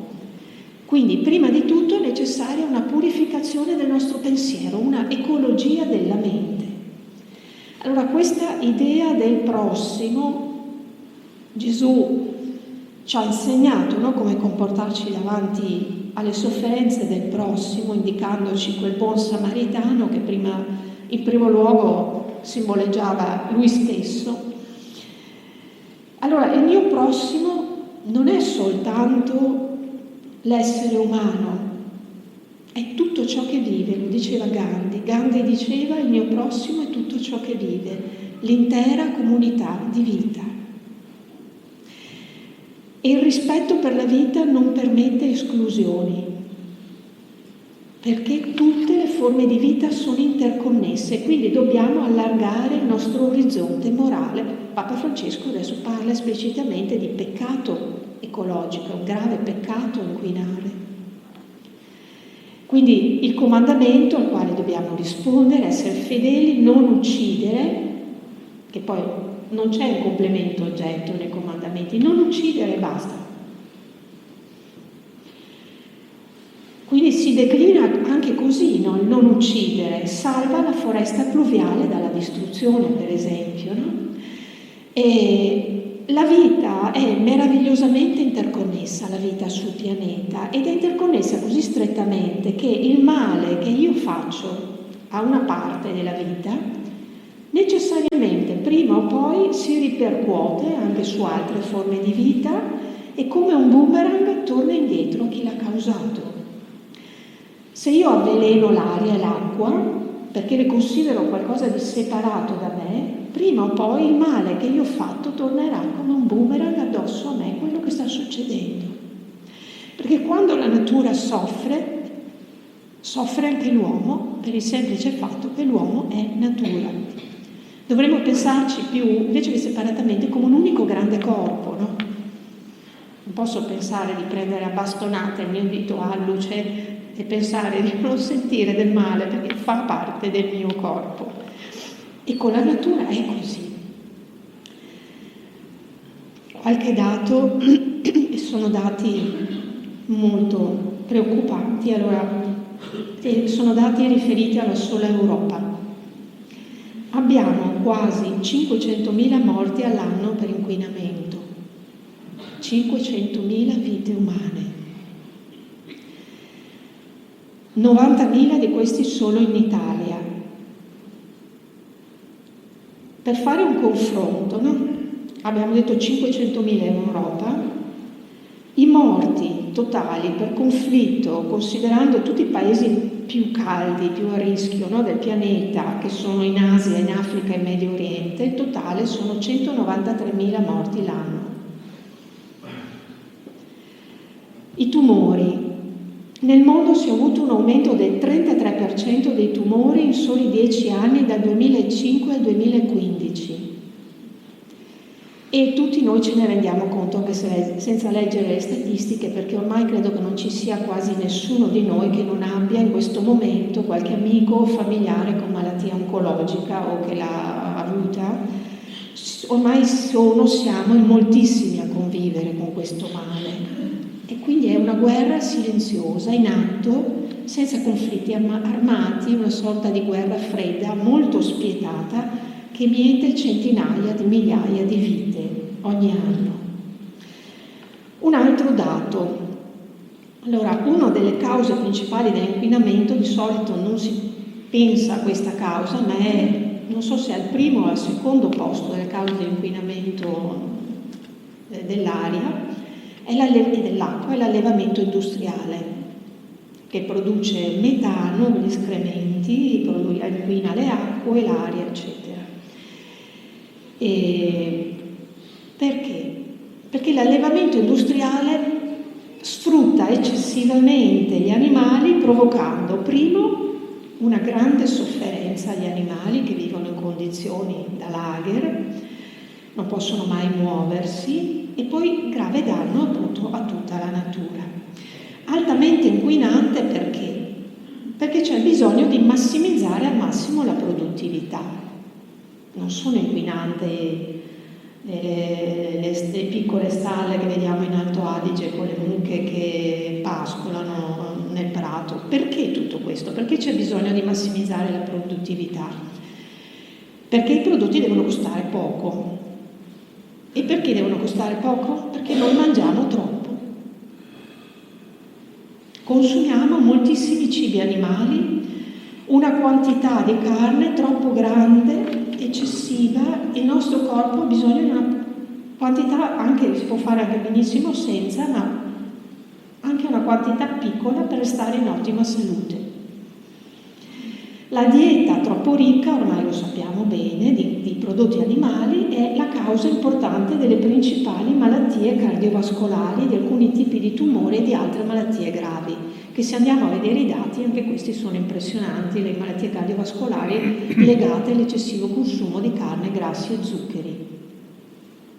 Quindi prima di tutto è necessaria una purificazione del nostro pensiero, una ecologia della mente. Allora questa idea del prossimo, Gesù ci ha insegnato come comportarci davanti alle sofferenze del prossimo, indicandoci quel buon samaritano che prima, in primo luogo, simboleggiava lui stesso. Allora, il mio prossimo non è soltanto l'essere umano, è tutto ciò che vive, lo diceva Gandhi. Gandhi diceva il mio prossimo è tutto ciò che vive, l'intera comunità di vita. E il rispetto per la vita non permette esclusioni, perché tutte le forme di vita sono interconnesse, quindi dobbiamo allargare il nostro orizzonte morale. Papa Francesco adesso parla esplicitamente di peccato ecologico, un grave peccato inquinare. Quindi il comandamento al quale dobbiamo rispondere, essere fedeli, non uccidere, che poi non c'è un complemento oggetto nei comandamenti, non uccidere e basta. Quindi si declina anche così, il non uccidere, salva la foresta pluviale dalla distruzione, per esempio, E la vita è meravigliosamente interconnessa, la vita sul pianeta, ed è interconnessa così strettamente che il male che io faccio a una parte della vita necessariamente prima o poi si ripercuote anche su altre forme di vita e come un boomerang torna indietro a chi l'ha causato. Se io avveleno l'aria e l'acqua, perché le considero qualcosa di separato da me, prima o poi il male che io ho fatto tornerà come un boomerang addosso a me, quello che sta succedendo. Perché quando la natura soffre anche l'uomo, per il semplice fatto che l'uomo è natura. Dovremmo pensarci più, invece che separatamente, come un unico grande corpo, Non posso pensare di prendere a bastonate il mio dito alluce e pensare di non sentire del male perché fa parte del mio corpo. E con la natura è così. Qualche dato, e sono dati molto preoccupanti, sono dati riferiti alla sola Europa. Abbiamo quasi 500.000 morti all'anno per inquinamento, 500.000 vite umane, 90.000 di questi solo in Italia. Per fare un confronto, abbiamo detto 500.000 in Europa, i morti totali per conflitto, considerando tutti i paesi più caldi, più a rischio del pianeta, che sono in Asia, in Africa e in Medio Oriente, il totale sono 193.000 morti l'anno. I tumori. Nel mondo si è avuto un aumento del 33% dei tumori in soli 10 anni, dal 2005 al 2015. E tutti noi ce ne rendiamo conto, anche senza leggere le statistiche, perché ormai credo che non ci sia quasi nessuno di noi che non abbia in questo momento qualche amico o familiare con malattia oncologica o che l'ha avuta. Ormai siamo in moltissimi a convivere con questo male. E quindi è una guerra silenziosa, in atto, senza conflitti armati, una sorta di guerra fredda, molto spietata, che miete centinaia di migliaia di vite ogni anno. Un altro dato. Allora, una delle cause principali dell'inquinamento, di solito non si pensa a questa causa, ma non so se è al primo o al secondo posto delle cause dell'inquinamento dell'aria, e dell'acqua, è l'allevamento industriale, che produce metano, gli escrementi, inquina le acque, l'aria, eccetera. E perché? Perché l'allevamento industriale sfrutta eccessivamente gli animali, provocando primo una grande sofferenza agli animali che vivono in condizioni da lager, non possono mai muoversi, e poi grave danno appunto a tutta la natura. Altamente inquinante perché? Perché c'è bisogno di massimizzare al massimo la produttività. Non sono inquinanti le piccole stalle che vediamo in Alto Adige con le mucche che pascolano nel prato. Perché tutto questo? Perché c'è bisogno di massimizzare la produttività? Perché i prodotti devono costare poco. E perché devono costare poco? Perché noi mangiamo troppo. Consumiamo moltissimi cibi animali, una quantità di carne troppo grande, eccessiva, il nostro corpo ha bisogno di una quantità, anche si può fare anche benissimo senza, ma anche una quantità piccola per stare in ottima salute. La dieta troppo ricca, ormai lo sappiamo bene, di prodotti animali è la causa importante delle principali malattie cardiovascolari, di alcuni tipi di tumore e di altre malattie gravi, che se andiamo a vedere i dati anche questi sono impressionanti, le malattie cardiovascolari legate all'eccessivo consumo di carne, grassi e zuccheri.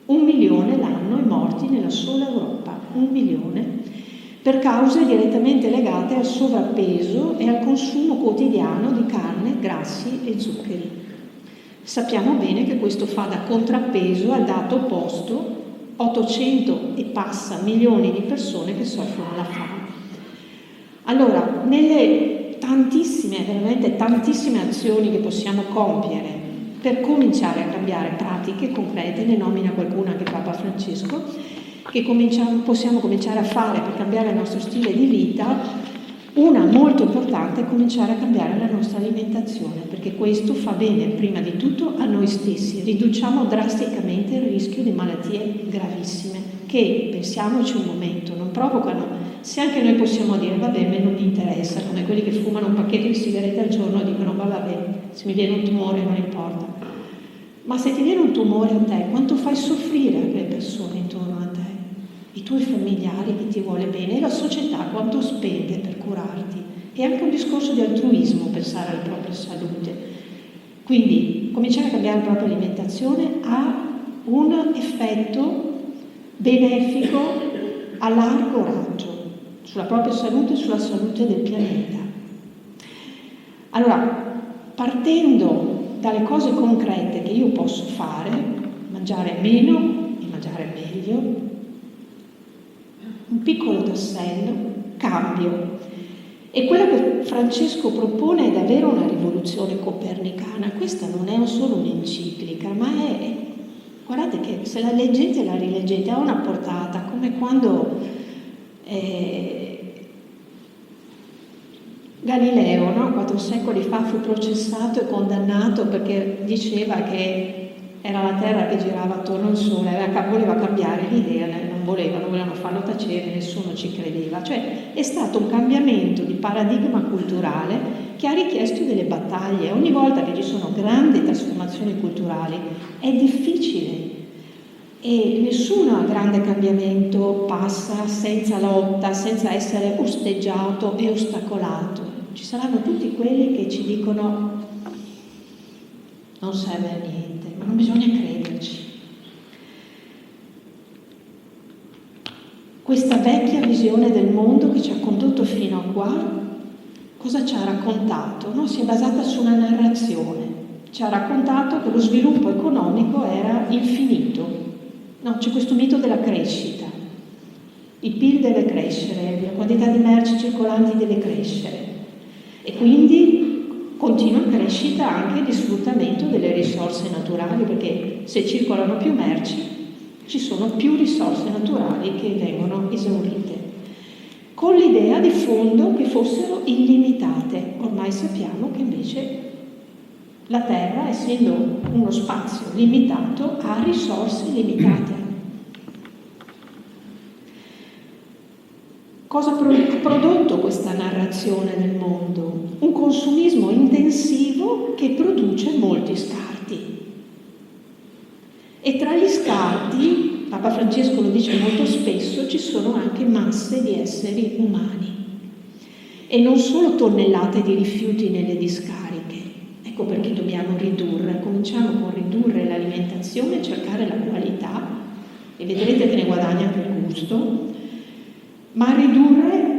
1 milione l'anno i morti nella sola Europa, 1 milione, per cause direttamente legate al sovrappeso e al consumo quotidiano di carne, grassi e zuccheri. Sappiamo bene che questo fa da contrappeso al dato opposto, 800 e passa milioni di persone che soffrono la fame. Allora, nelle tantissime, veramente tantissime azioni che possiamo compiere per cominciare a cambiare pratiche concrete, ne nomina qualcuna anche Papa Francesco, che possiamo cominciare a fare per cambiare il nostro stile di vita. Una molto importante è cominciare a cambiare la nostra alimentazione, perché questo fa bene prima di tutto a noi stessi, riduciamo drasticamente il rischio di malattie gravissime che, pensiamoci un momento, non provocano, se anche noi possiamo dire vabbè, a me non mi interessa, come quelli che fumano un pacchetto di sigarette al giorno e dicono vabbè, se mi viene un tumore non importa, ma se ti viene un tumore a te, quanto fai soffrire a quelle persone intorno a te? I tuoi familiari, chi ti vuole bene, e la società quanto spende per curarti. È anche un discorso di altruismo pensare alla propria salute. Quindi cominciare a cambiare la propria alimentazione ha un effetto benefico a largo raggio sulla propria salute e sulla salute del pianeta. Allora, partendo dalle cose concrete che io posso fare, mangiare meno e mangiare meglio, un piccolo tassello, cambio. E quello che Francesco propone è davvero una rivoluzione copernicana. Questa non è solo un'enciclica, ma è, guardate che se la leggete e la rileggete ha una portata, come quando Galileo, no? 4 secoli fa fu processato e condannato perché diceva che era la Terra che girava attorno al Sole, voleva cambiare l'idea, non volevano farlo tacere, nessuno ci credeva. Cioè è stato un cambiamento di paradigma culturale che ha richiesto delle battaglie. Ogni volta che ci sono grandi trasformazioni culturali è difficile E nessun grande cambiamento passa senza lotta, senza essere osteggiato e ostacolato. Ci saranno tutti quelli che ci dicono non serve a niente, ma non bisogna crederci. Questa vecchia visione del mondo che ci ha condotto fino a qua, cosa ci ha raccontato? No? Si è basata su una narrazione. Ci ha raccontato che lo sviluppo economico era infinito. No, c'è questo mito della crescita. Il PIL deve crescere, la quantità di merci circolanti deve crescere. E quindi continua crescita anche di sfruttamento delle risorse naturali, perché se circolano più merci ci sono più risorse naturali che vengono esaurite, con l'idea di fondo che fossero illimitate. Ormai sappiamo che invece la Terra, essendo uno spazio limitato, ha risorse limitate. Cosa ha prodotto questa narrazione nel mondo? Un consumismo intensivo che produce molti scarti. E tra gli scarti, Papa Francesco lo dice molto spesso, ci sono anche masse di esseri umani. E non solo tonnellate di rifiuti nelle discariche. Ecco perché dobbiamo ridurre. Cominciamo con ridurre l'alimentazione, cercare la qualità, e vedrete che ne guadagna anche il gusto, ma ridurre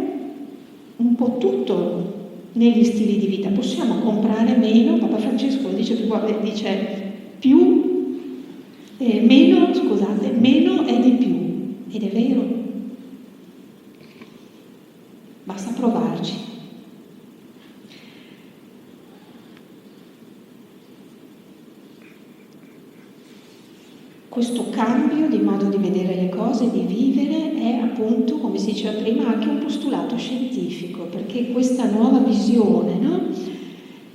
un po' tutto negli stili di vita. Possiamo comprare meno, Papa Francesco dice meno è di più, ed è vero, basta provarci. Questo cambio di modo di vedere le cose, di vivere, è appunto, come si diceva prima, anche un postulato scientifico, perché questa nuova visione, no?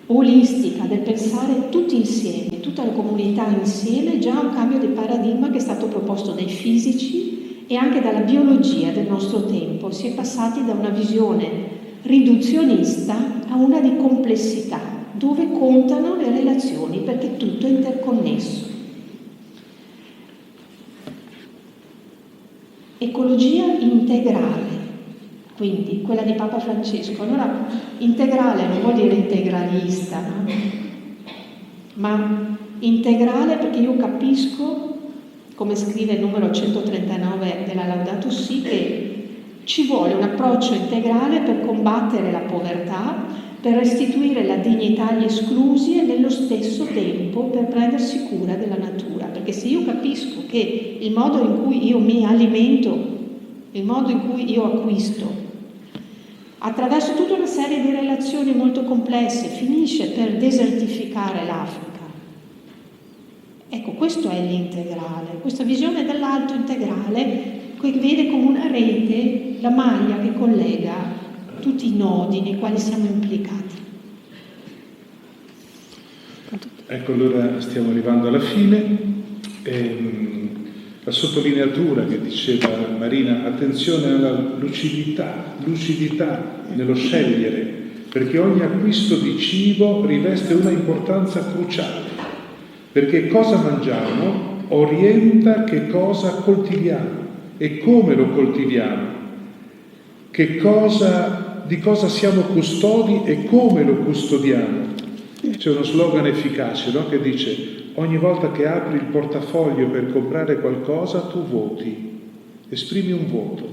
Olistica del pensare tutti insieme, tutta la comunità insieme, è già un cambio di paradigma che è stato proposto dai fisici e anche dalla biologia del nostro tempo. Si è passati da una visione riduzionista a una di complessità, dove contano le relazioni, perché tutto è interconnesso. Ecologia integrale, quindi quella di Papa Francesco. Allora, integrale non vuol dire integralista, no? Ma integrale perché io capisco, come scrive il numero 139 della Laudato Si, che ci vuole un approccio integrale per combattere la povertà, per restituire la dignità agli esclusi e nello stesso tempo per prendersi cura della natura. Perché se io capisco che il modo in cui io mi alimento, il modo in cui io acquisto, attraverso tutta una serie di relazioni molto complesse, finisce per desertificare l'Africa. Ecco, questo è l'integrale, questa visione dell'alto integrale che vede come una rete la maglia che collega tutti i nodi nei quali siamo implicati. Ecco, allora stiamo arrivando alla fine. La sottolineatura che diceva Marina, attenzione alla lucidità nello scegliere, perché ogni acquisto di cibo riveste una importanza cruciale, perché cosa mangiamo orienta che cosa coltiviamo e come lo coltiviamo, di cosa siamo custodi e come lo custodiamo. C'è uno slogan efficace, no? Che dice: ogni volta che apri il portafoglio per comprare qualcosa, tu voti, esprimi un voto,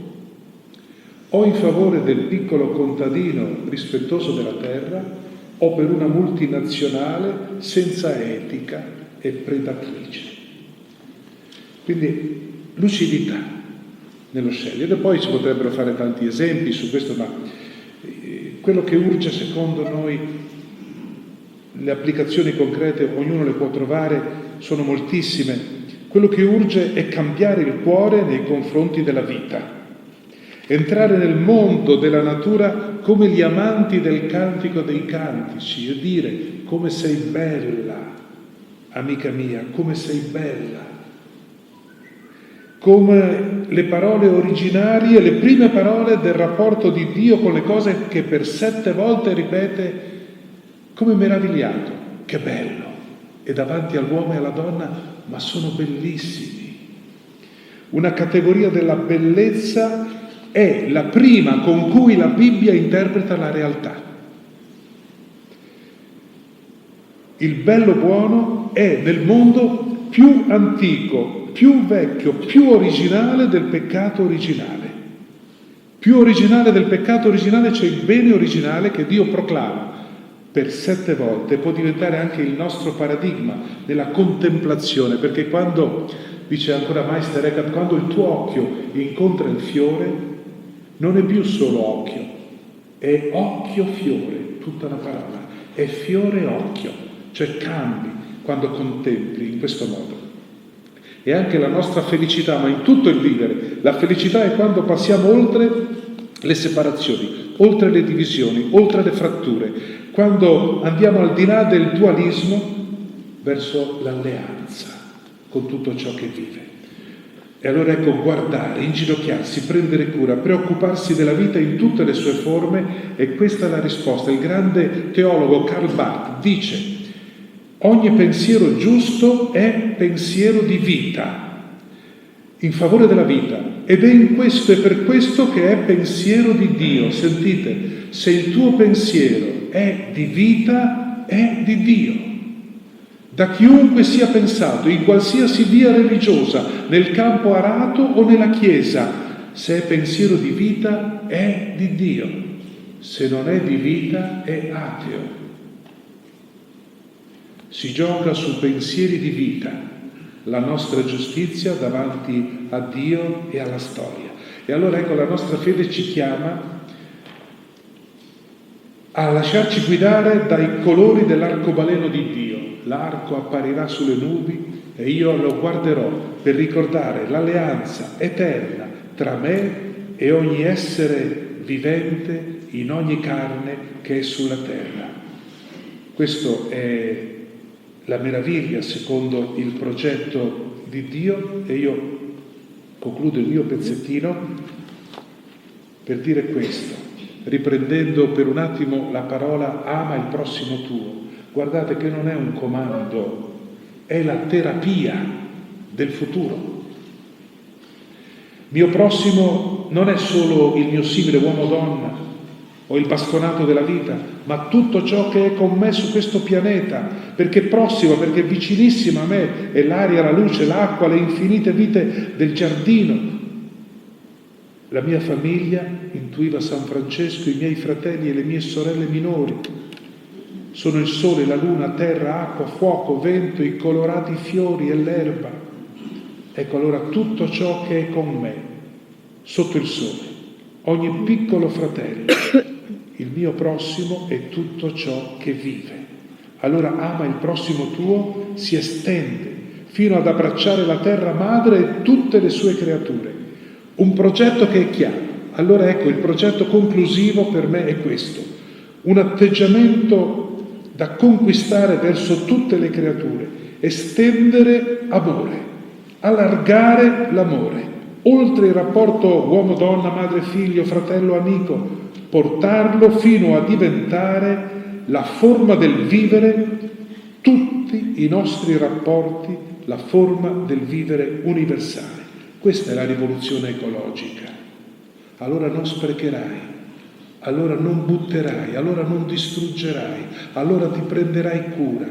o in favore del piccolo contadino rispettoso della terra, o per una multinazionale senza etica e predatrice. Quindi lucidità nello scegliere. Poi ci potrebbero fare tanti esempi su questo, ma quello che urge secondo noi, le applicazioni concrete ognuno le può trovare, sono moltissime. Quello che urge è cambiare il cuore nei confronti della vita, entrare nel mondo della natura come gli amanti del cantico dei cantici e dire: come sei bella, amica mia, come sei bella. Come le parole originarie, le prime parole del rapporto di Dio con le cose che per 7 volte ripete come meravigliato, che bello, e davanti all'uomo e alla donna: ma sono bellissimi, Una categoria della bellezza è la prima con cui la Bibbia interpreta la realtà. Il bello buono è nel mondo più antico, più vecchio, più originale del peccato originale. Più originale del peccato originale c'è il bene originale che Dio proclama per 7 volte, può diventare anche il nostro paradigma della contemplazione, perché quando, dice ancora Meister Eckhart, quando il tuo occhio incontra il fiore, non è più solo occhio, è occhio-fiore, tutta la parola, è fiore-occhio, cioè cambi quando contempli in questo modo. E anche la nostra felicità, ma in tutto il vivere, la felicità è quando passiamo oltre le separazioni, oltre le divisioni, oltre le fratture, quando andiamo al di là del dualismo verso l'alleanza con tutto ciò che vive. E allora ecco, guardare, inginocchiarsi, prendere cura, preoccuparsi della vita in tutte le sue forme, e questa è la risposta. Il grande teologo Karl Barth dice: ogni pensiero giusto è pensiero di vita, in favore della vita, ed è in questo e per questo che è pensiero di Dio. Sentite, se il tuo pensiero è di vita, è di Dio. Da chiunque sia pensato, in qualsiasi via religiosa, nel campo arato o nella chiesa, se è pensiero di vita, è di Dio. Se non è di vita, è ateo. Si gioca su pensieri di vita, la nostra giustizia davanti a Dio e alla storia. E allora ecco, la nostra fede ci chiama a lasciarci guidare dai colori dell'arcobaleno di Dio. L'arco apparirà sulle nubi e io lo guarderò per ricordare l'alleanza eterna tra me e ogni essere vivente in ogni carne che è sulla terra. Questo è la meraviglia secondo il progetto di Dio, e io concludo il mio pezzettino per dire questo, riprendendo per un attimo la parola ama il prossimo tuo. Guardate che non è un comando, è la terapia del futuro. Mio prossimo non è solo il mio simile uomo-donna o il bastonato della vita, ma tutto ciò che è con me su questo pianeta, perché prossimo, perché vicinissimo a me è l'aria, la luce, l'acqua, le infinite vite del giardino. La mia famiglia, intuiva San Francesco, i miei fratelli e le mie sorelle minori, sono il sole, la luna, terra, acqua, fuoco, vento, i colorati fiori e l'erba. Ecco allora tutto ciò che è con me, sotto il sole, ogni piccolo fratello, il mio prossimo è tutto ciò che vive. Allora ama il prossimo tuo, si estende fino ad abbracciare la terra madre e tutte le sue creature. Un progetto che è chiaro. Allora ecco, il progetto conclusivo per me è questo: un atteggiamento da conquistare verso tutte le creature, estendere amore, allargare l'amore, oltre il rapporto uomo-donna, madre-figlio, fratello-amico, portarlo fino a diventare la forma del vivere, tutti i nostri rapporti, la forma del vivere universale. Questa è la rivoluzione ecologica. Allora non sprecherai, allora non butterai, allora non distruggerai, allora ti prenderai cura.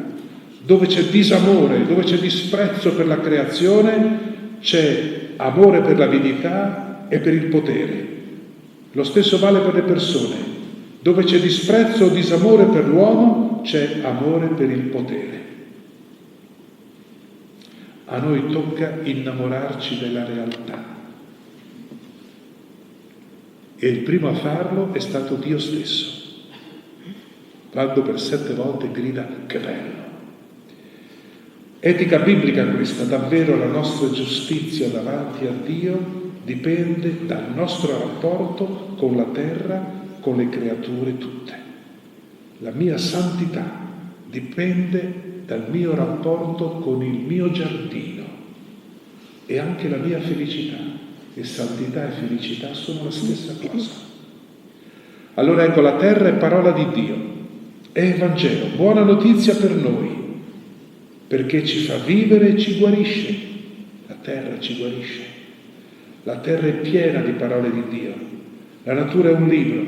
Dove c'è disamore, dove c'è disprezzo per la creazione, c'è amore per l'avidità e per il potere. Lo stesso vale per le persone. Dove c'è disprezzo o disamore per l'uomo, c'è amore per il potere. A noi tocca innamorarci della realtà. E il primo a farlo è stato Dio stesso, quando per 7 volte grida: che bello! Etica biblica questa, davvero la nostra giustizia davanti a Dio dipende dal nostro rapporto con la terra, con le creature tutte. La mia santità dipende dal mio rapporto con il mio giardino, e anche la mia felicità. E santità e felicità sono la stessa cosa. Allora ecco, la terra è parola di Dio, è Vangelo, buona notizia per noi, perché ci fa vivere e ci guarisce. La terra ci guarisce, La terra è piena di parole di Dio. La natura è un libro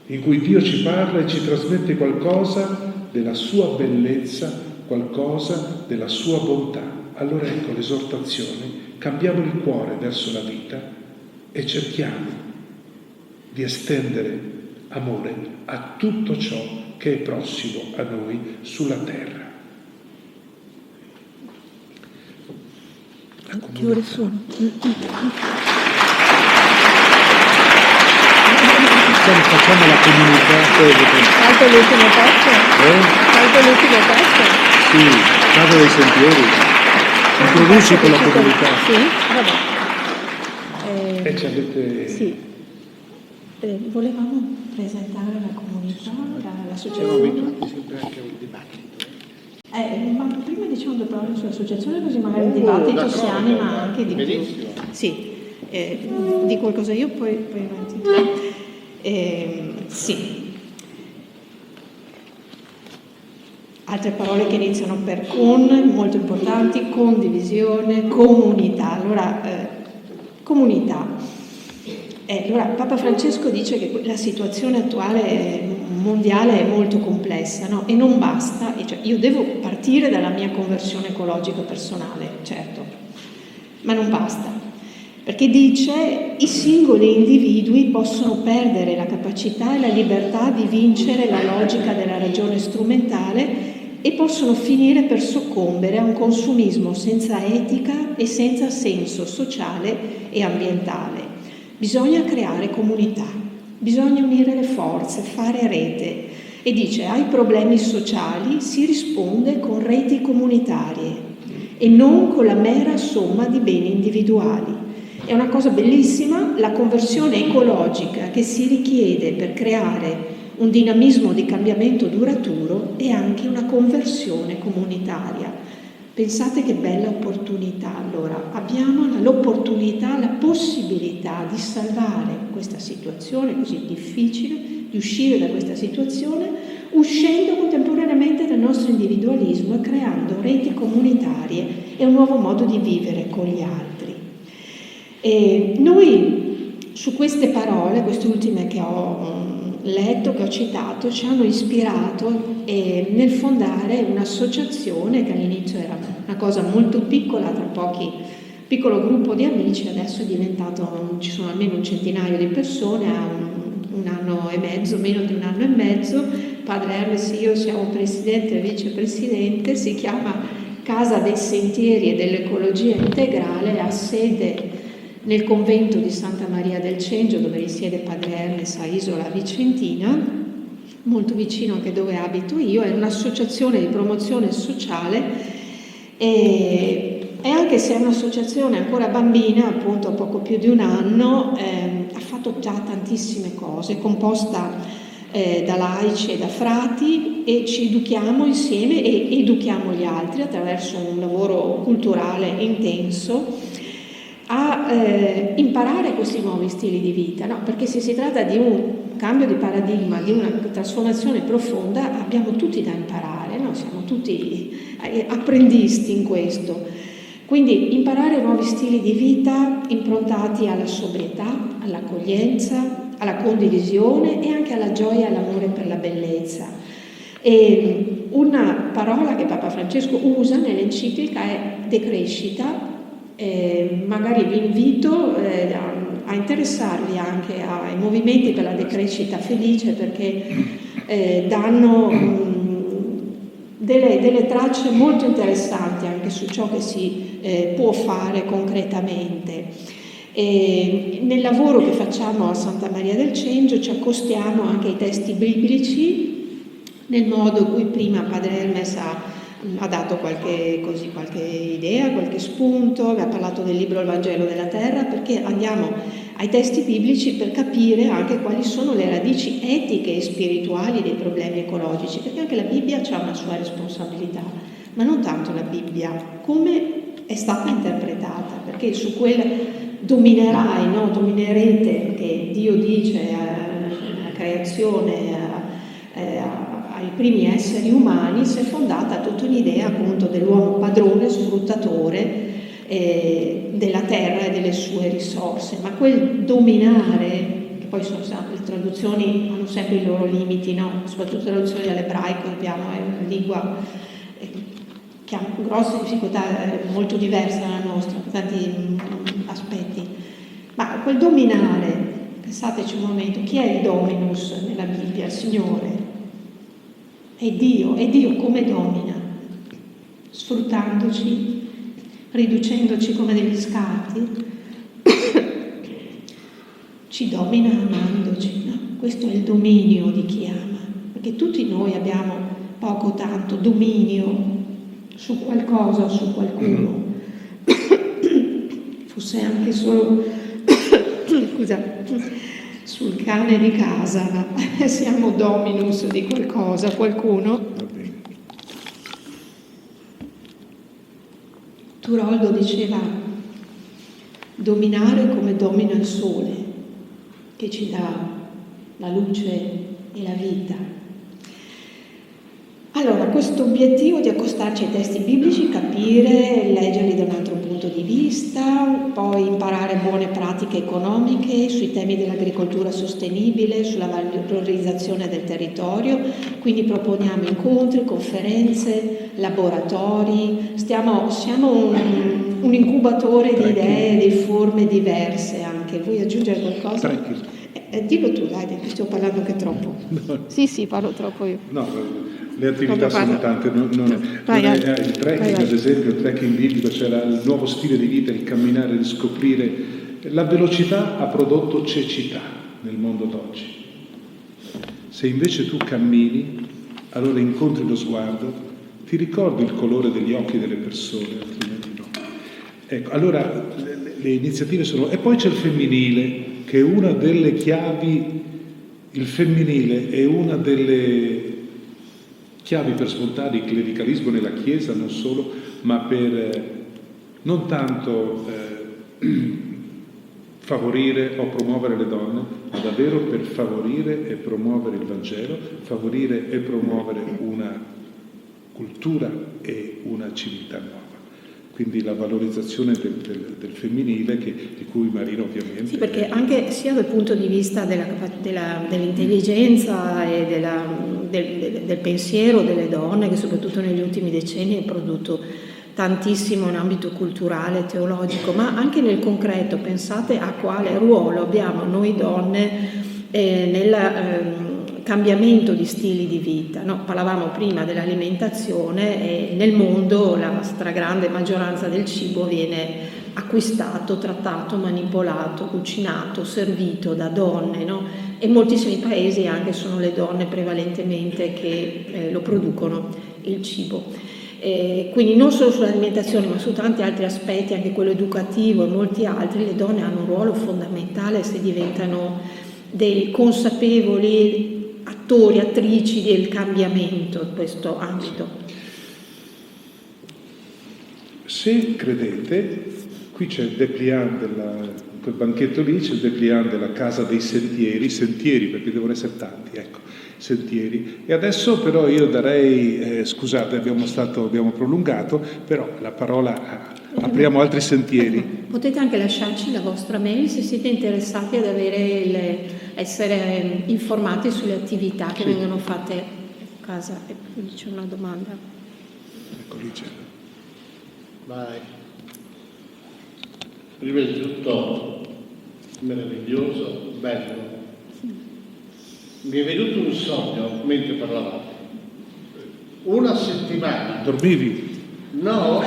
in cui Dio ci parla e ci trasmette qualcosa della sua bellezza, qualcosa della sua bontà. Allora ecco l'esortazione, cambiamo il cuore verso la vita e cerchiamo di estendere amore a tutto ciò che è prossimo a noi sulla terra. Che ore sono? Facciamo la comunità. Salto l'ultimo pezzo? Salto l'ultimo pezzo? Sì, Casa dei Sentieri. Introduci con la comunità. Sì, vabbè. Ci avete... Sì. Volevamo presentare la comunità, l'associazione. sempre anche un dibattito. Ma prima diciamo due parole sull'associazione, così magari il dibattito si anima anche di più. Benissimo. Sì, dico qualcosa io, poi avanti. Sì. Altre parole che iniziano per con, molto importanti: condivisione, comunità. Allora, comunità. Allora, Papa Francesco dice che la situazione attuale mondiale è molto complessa, no? E non basta, cioè io devo partire dalla mia conversione ecologica personale, certo, ma non basta, perché dice i singoli individui possono perdere la capacità e la libertà di vincere la logica della ragione strumentale e possono finire per soccombere a un consumismo senza etica e senza senso sociale e ambientale. Bisogna creare comunità, bisogna unire le forze, fare rete. E dice, ai problemi sociali si risponde con reti comunitarie e non con la mera somma di beni individuali. È una cosa bellissima la conversione ecologica che si richiede per creare un dinamismo di cambiamento duraturo e anche una conversione comunitaria. Pensate che bella opportunità. Allora, abbiamo l'opportunità, la possibilità di salvare questa situazione così difficile, di uscire da questa situazione, uscendo contemporaneamente dal nostro individualismo e creando reti comunitarie e un nuovo modo di vivere con gli altri. E noi su queste parole, queste ultime che ho letto, che ho citato, ci hanno ispirato nel fondare un'associazione che all'inizio era una cosa molto piccola, tra pochi, piccolo gruppo di amici, adesso è diventato, ci sono almeno un centinaio di persone, ha un anno e mezzo, meno di un anno e mezzo, Padre Hermes e io siamo presidente e vicepresidente, si chiama Casa dei Sentieri e dell'Ecologia Integrale, ha sede nel convento di Santa Maria del Cengio, dove risiede Padre Hermes a Isola Vicentina, molto vicino anche dove abito io. È un'associazione di promozione sociale e anche se è un'associazione ancora bambina, appunto poco più di un anno, ha fatto già tantissime cose, è composta da laici e da frati e ci educhiamo insieme e educhiamo gli altri attraverso un lavoro culturale intenso a imparare questi nuovi stili di vita, no? Perché se si tratta di un cambio di paradigma, di una trasformazione profonda, abbiamo tutti da imparare, no? Siamo tutti apprendisti in questo. Quindi imparare nuovi stili di vita improntati alla sobrietà, all'accoglienza, alla condivisione e anche alla gioia e all'amore per la bellezza. E una parola che Papa Francesco usa nell'enciclica è decrescita. Magari vi invito a interessarvi anche ai movimenti per la decrescita felice, perché danno delle tracce molto interessanti anche su ciò che si può fare concretamente. Nel lavoro che facciamo a Santa Maria del Cengio ci accostiamo anche ai testi biblici nel modo in cui prima Padre Hermes ha dato qualche idea, qualche spunto, ha parlato del libro Il Vangelo della Terra, perché andiamo ai testi biblici per capire anche quali sono le radici etiche e spirituali dei problemi ecologici, perché anche la Bibbia ha una sua responsabilità, ma non tanto la Bibbia, come è stata interpretata, perché su quel dominerai, no? Dominerete, che Dio dice alla creazione, ai primi esseri umani, si è fondata tutta un'idea appunto dell'uomo padrone, sfruttatore, della terra e delle sue risorse, ma quel dominare, che poi sono sempre, le traduzioni hanno sempre i loro limiti, no? Soprattutto le traduzioni dall'ebraico, abbiamo è una lingua che ha grosse difficoltà, molto diversa dalla nostra, per tanti aspetti, ma quel dominare, pensateci un momento, chi è il Dominus nella Bibbia? Il Signore. È Dio come domina? Sfruttandoci, riducendoci come degli scarti, ci domina amandoci, no? Questo è il dominio di chi ama, perché tutti noi abbiamo poco o tanto dominio su qualcosa o su qualcuno, fosse anche solo scusa, sul cane di casa, ma siamo dominus di qualcosa, qualcuno. Turoldo diceva dominare come domina il sole, che ci dà la luce e la vita. Allora, questo obiettivo di accostarci ai testi biblici, capire, leggerli da un altro punto di vista, poi imparare buone pratiche economiche sui temi dell'agricoltura sostenibile, sulla valorizzazione del territorio, quindi proponiamo incontri, conferenze, laboratori, siamo un incubatore di idee, di forme diverse anche. Vuoi aggiungere qualcosa? Tranquillo. Dillo tu, dai, che sto parlando anche troppo. No. Sì, parlo troppo io. No, le attività sono tante, il trekking, ad esempio, il trekking biblico, c'era il nuovo stile di vita, il camminare, il scoprire. La velocità ha prodotto cecità nel mondo d'oggi. Se invece tu cammini, allora incontri lo sguardo, ti ricordi il colore degli occhi delle persone, altrimenti no. Ecco, allora le iniziative sono... E poi c'è il femminile, che è una delle chiavi, il femminile è una delle chiavi per smontare il clericalismo nella Chiesa, non solo, ma per non tanto favorire o promuovere le donne, ma davvero per favorire e promuovere il Vangelo, favorire e promuovere una cultura e una civiltà nuova. Quindi la valorizzazione del femminile, di cui Marina ovviamente... Sì, perché anche sia dal punto di vista dell'intelligenza e del pensiero delle donne, che soprattutto negli ultimi decenni ha prodotto tantissimo in ambito culturale, teologico, ma anche nel concreto. Pensate a quale ruolo abbiamo noi donne nel cambiamento di stili di vita, no? Parlavamo prima dell'alimentazione e nel mondo la stragrande maggioranza del cibo viene acquistato, trattato, manipolato, cucinato, servito da donne, no? E in moltissimi paesi anche sono le donne prevalentemente che lo producono, il cibo. Quindi non solo sull'alimentazione ma su tanti altri aspetti, anche quello educativo e molti altri, le donne hanno un ruolo fondamentale se diventano dei consapevoli attori, attrici del cambiamento in questo ambito. Se credete, qui c'è il dépliant quel banchetto lì, c'è il dépliant della casa dei sentieri perché devono essere tanti, ecco, sentieri. E adesso però io darei, scusate abbiamo prolungato, però la parola apriamo altri sentieri. Potete anche lasciarci la vostra mail se siete interessati ad essere informati sulle attività che vengono fatte a casa. E quindi c'è una domanda. Ecco lì c'è. Vai. Prima di tutto meraviglioso, bello. Mi è venuto un sogno mentre parlavate. Una settimana. Dormivi? No,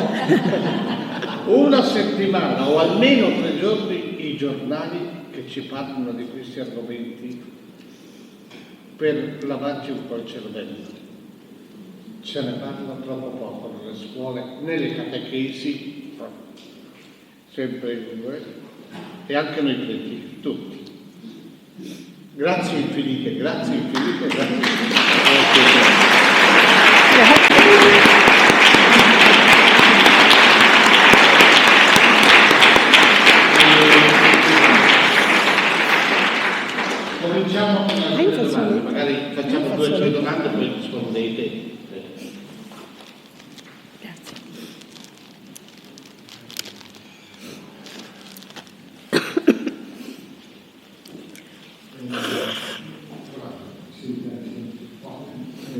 una settimana o almeno 3 giorni i giornali che ci parlano di questi argomenti per lavarci un po' il cervello. Ce ne parla troppo poco nelle scuole, nelle catechesi, sempre e anche noi credenti, tutti. Grazie infinite, grazie infinite, grazie infinite. Cominciamo con le domande, magari facciamo 2 o 3 domande e poi rispondete.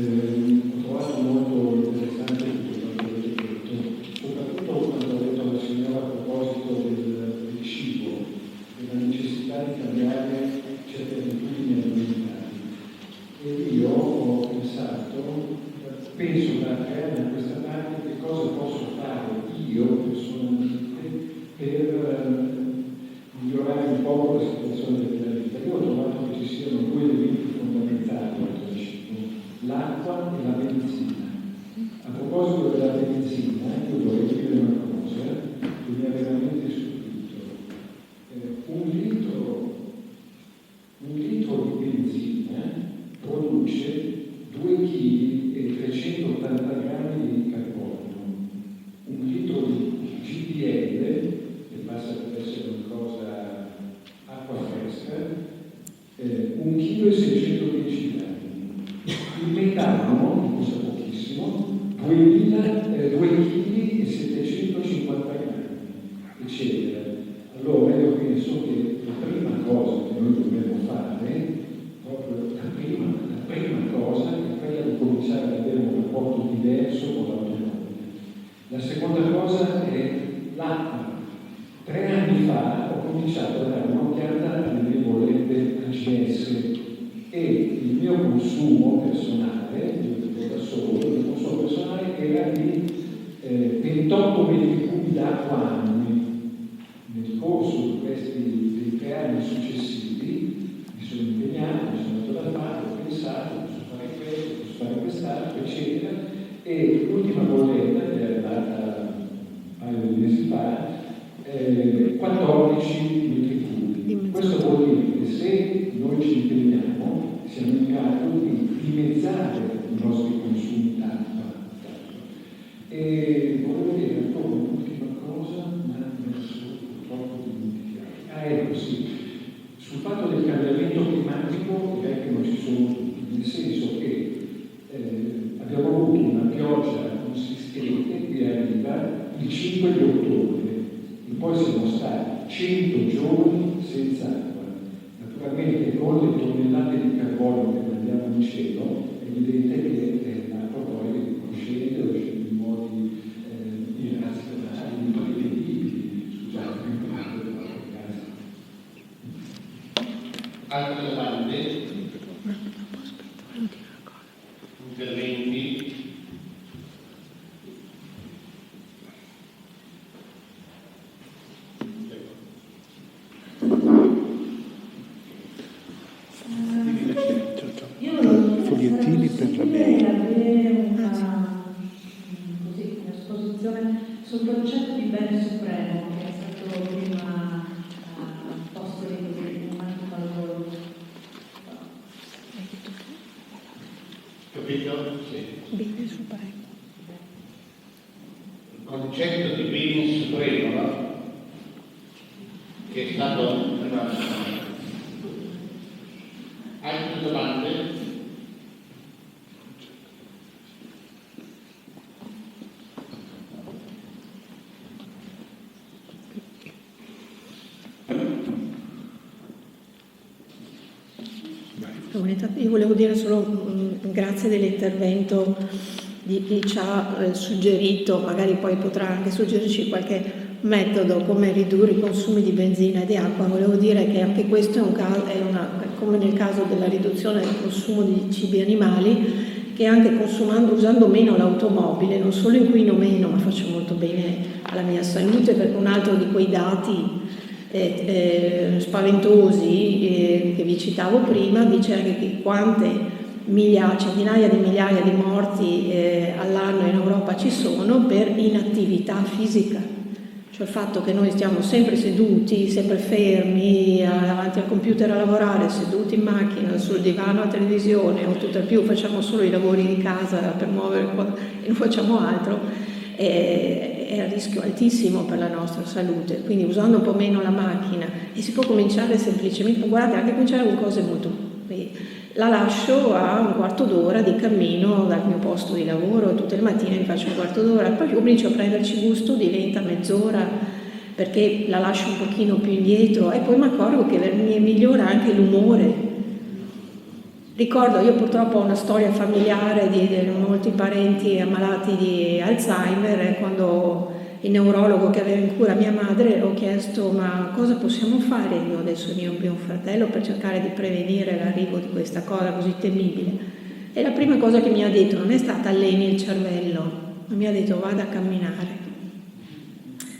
Ho trovato molto interessante tutto quello che avete detto, soprattutto quando ha detto la signora a proposito del cibo, della necessità di cambiare certe abitudini alimentari. E io ho penso da 3 anni a questa parte che cosa posso fare io personalmente per migliorare un po' la situazione della vita. Io ho trovato che ci siano 2 elementi fondamentali al cibo, l'acqua e la benzina. A proposito della benzina, io vorrei dire una cosa che mi ha veramente stupito. Un litro di benzina produce 2 kg e 380 grammi di carbonio. Un litro di GPL, che passa per essere una cosa acqua fresca, 1 kg e 610 grammi. Il metano, che costa pochissimo, 2 kg e 750 grammi, eccetera. Allora io penso che la prima cosa che noi dobbiamo fare, proprio la prima cosa, è quella di cominciare ad avere un rapporto diverso con l'automobile. La seconda cosa è l'acqua. 3 anni fa ho cominciato a dare un'occhiata alle mie bollette ACS e il mio consumo personale, io da solo, il mio consumo personale era di 28 metri cubi d'acqua annui. Nel corso di questi 3 anni successivi mi sono impegnato, mi sono dato da fare, ho pensato, posso fare questo, posso fare quest'altro, eccetera, e l'ultima bolletta che è arrivata un paio di mesi fa, 14 metri cubi. Questo vuol dire che se noi ci impegniamo siamo in grado di dimezzare i nostri consumi d'acqua. E volevo dire ancora un'ultima cosa, ma adesso purtroppo dimenticato. Ecco sì, sul fatto del cambiamento climatico direi che non ci sono dubbi, nel senso che abbiamo avuto una pioggia consistente che arriva il 5 di ottobre e poi siamo stati 100 giorni senza acqua. Naturalmente con le tonnellate di carbonio che mandiamo in cielo è evidente che l'acqua poi scende o scende in modi irrazionali, imprevedibili. Scusate, grazie. Altre domande? Interventi? Fogliettini per la mail. Avere un'esposizione sul concetto di bene supremo che è stato prima posto in un altro. Capito? Sì. Bene supremo. Il concetto di bene supremo, no? Che è stato prima. Altre domande? Io volevo dire solo grazie dell'intervento di chi ci ha suggerito, magari poi potrà anche suggerirci qualche metodo come ridurre i consumi di benzina e di acqua. Volevo dire che anche questo è come nel caso della riduzione del consumo di cibi animali, che anche usando meno l'automobile non solo inquino meno, ma faccio molto bene alla mia salute, perché un altro di quei dati spaventosi che vi citavo prima dice anche che quante centinaia di migliaia di morti all'anno in Europa ci sono per inattività fisica, cioè il fatto che noi stiamo sempre seduti, sempre fermi davanti al computer a lavorare, seduti in macchina, sul divano a televisione o tutt'al più facciamo solo i lavori di casa per muovere e non facciamo altro, è a rischio altissimo per la nostra salute. Quindi usando un po' meno la macchina, e si può cominciare semplicemente, guardate, anche cominciare con cose molto, la lascio a un quarto d'ora di cammino dal mio posto di lavoro, tutte le mattine mi faccio un quarto d'ora, poi comincio a prenderci gusto, diventa mezz'ora perché la lascio un pochino più indietro e poi mi accorgo che mi migliora anche l'umore. Ricordo, io purtroppo ho una storia familiare di molti parenti ammalati di Alzheimer, e quando il neurologo che aveva in cura mia madre ho chiesto: ma cosa possiamo fare io adesso, mio primo fratello, per cercare di prevenire l'arrivo di questa cosa così temibile? E la prima cosa che mi ha detto non è stata alleni il cervello, ma mi ha detto: vada a camminare.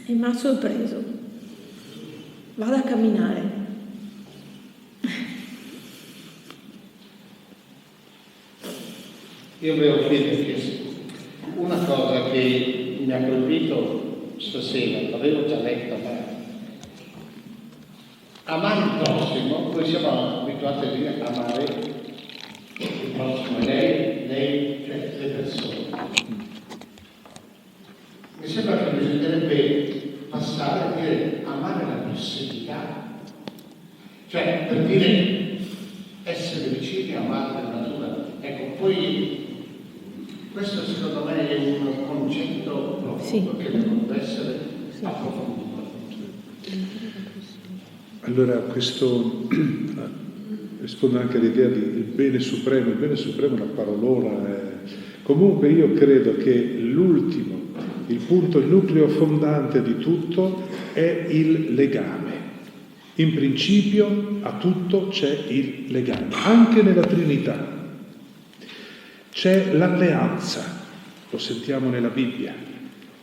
E mi ha sorpreso: vada a camminare. Io volevo dire che una cosa che mi ha colpito stasera, l'avevo già letta, ma amare il prossimo, noi siamo abituati a dire amare il prossimo, lei, cioè le persone. Mi sembra che bisognerebbe passare a dire amare la personalità, cioè per dire essere vicini, amare la natura. Ecco, poi questo secondo me è un concetto profondo che deve essere approfondito. Allora, questo risponde anche all'idea di il bene supremo. Il bene supremo è una parolona. Comunque io credo che l'ultimo, il punto, il nucleo fondante di tutto è il legame. In principio a tutto c'è il legame, anche nella Trinità. C'è l'alleanza, lo sentiamo nella Bibbia,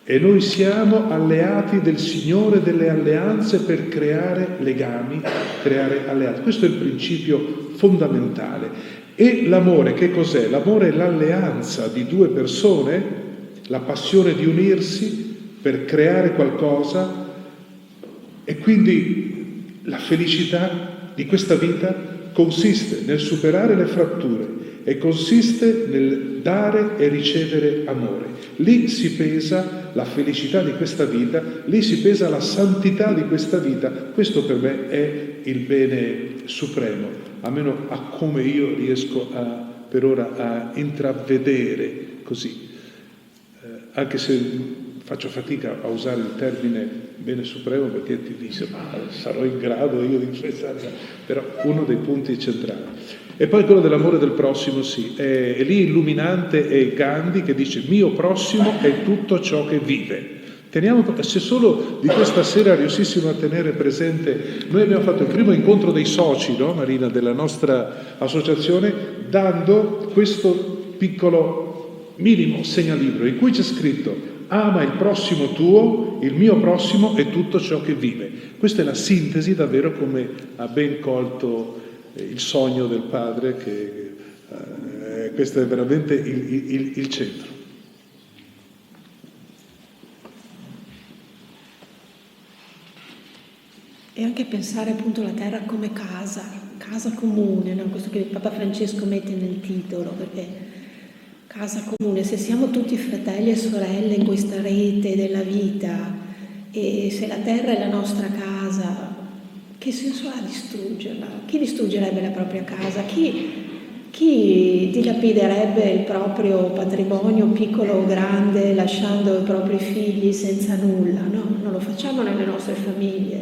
e noi siamo alleati del Signore delle alleanze per creare legami, creare alleanze. Questo è il principio fondamentale. E l'amore che cos'è? L'amore è l'alleanza di due persone, la passione di unirsi per creare qualcosa, e quindi la felicità di questa vita consiste nel superare le fratture e consiste nel dare e ricevere amore. Lì si pesa la felicità di questa vita, lì si pesa la santità di questa vita. Questo per me è il bene supremo, almeno a come io riesco per ora a intravedere così, anche se faccio fatica a usare il termine bene supremo, perché ti dice: ma sarò in grado io di pensare, però uno dei punti centrali. E poi quello dell'amore del prossimo, sì, è lì illuminante, è Gandhi che dice: mio prossimo è tutto ciò che vive. Teniamo, se solo di questa sera riuscissimo a tenere presente, noi abbiamo fatto il primo incontro dei soci, no, Marina, della nostra associazione, dando questo piccolo minimo segnalibro in cui c'è scritto: ama il prossimo tuo, il mio prossimo è tutto ciò che vive. Questa è la sintesi, davvero, come ha ben colto il sogno del padre, che questo è veramente il centro. E anche pensare appunto alla terra come casa comune, no? Questo che il Papa Francesco mette nel titolo, perché casa comune, se siamo tutti fratelli e sorelle in questa rete della vita, e se la terra è la nostra casa, che senso ha distruggerla? Chi distruggerebbe la propria casa? Chi dilapiderebbe il proprio patrimonio, piccolo o grande, lasciando i propri figli senza nulla? No, non lo facciamo nelle nostre famiglie.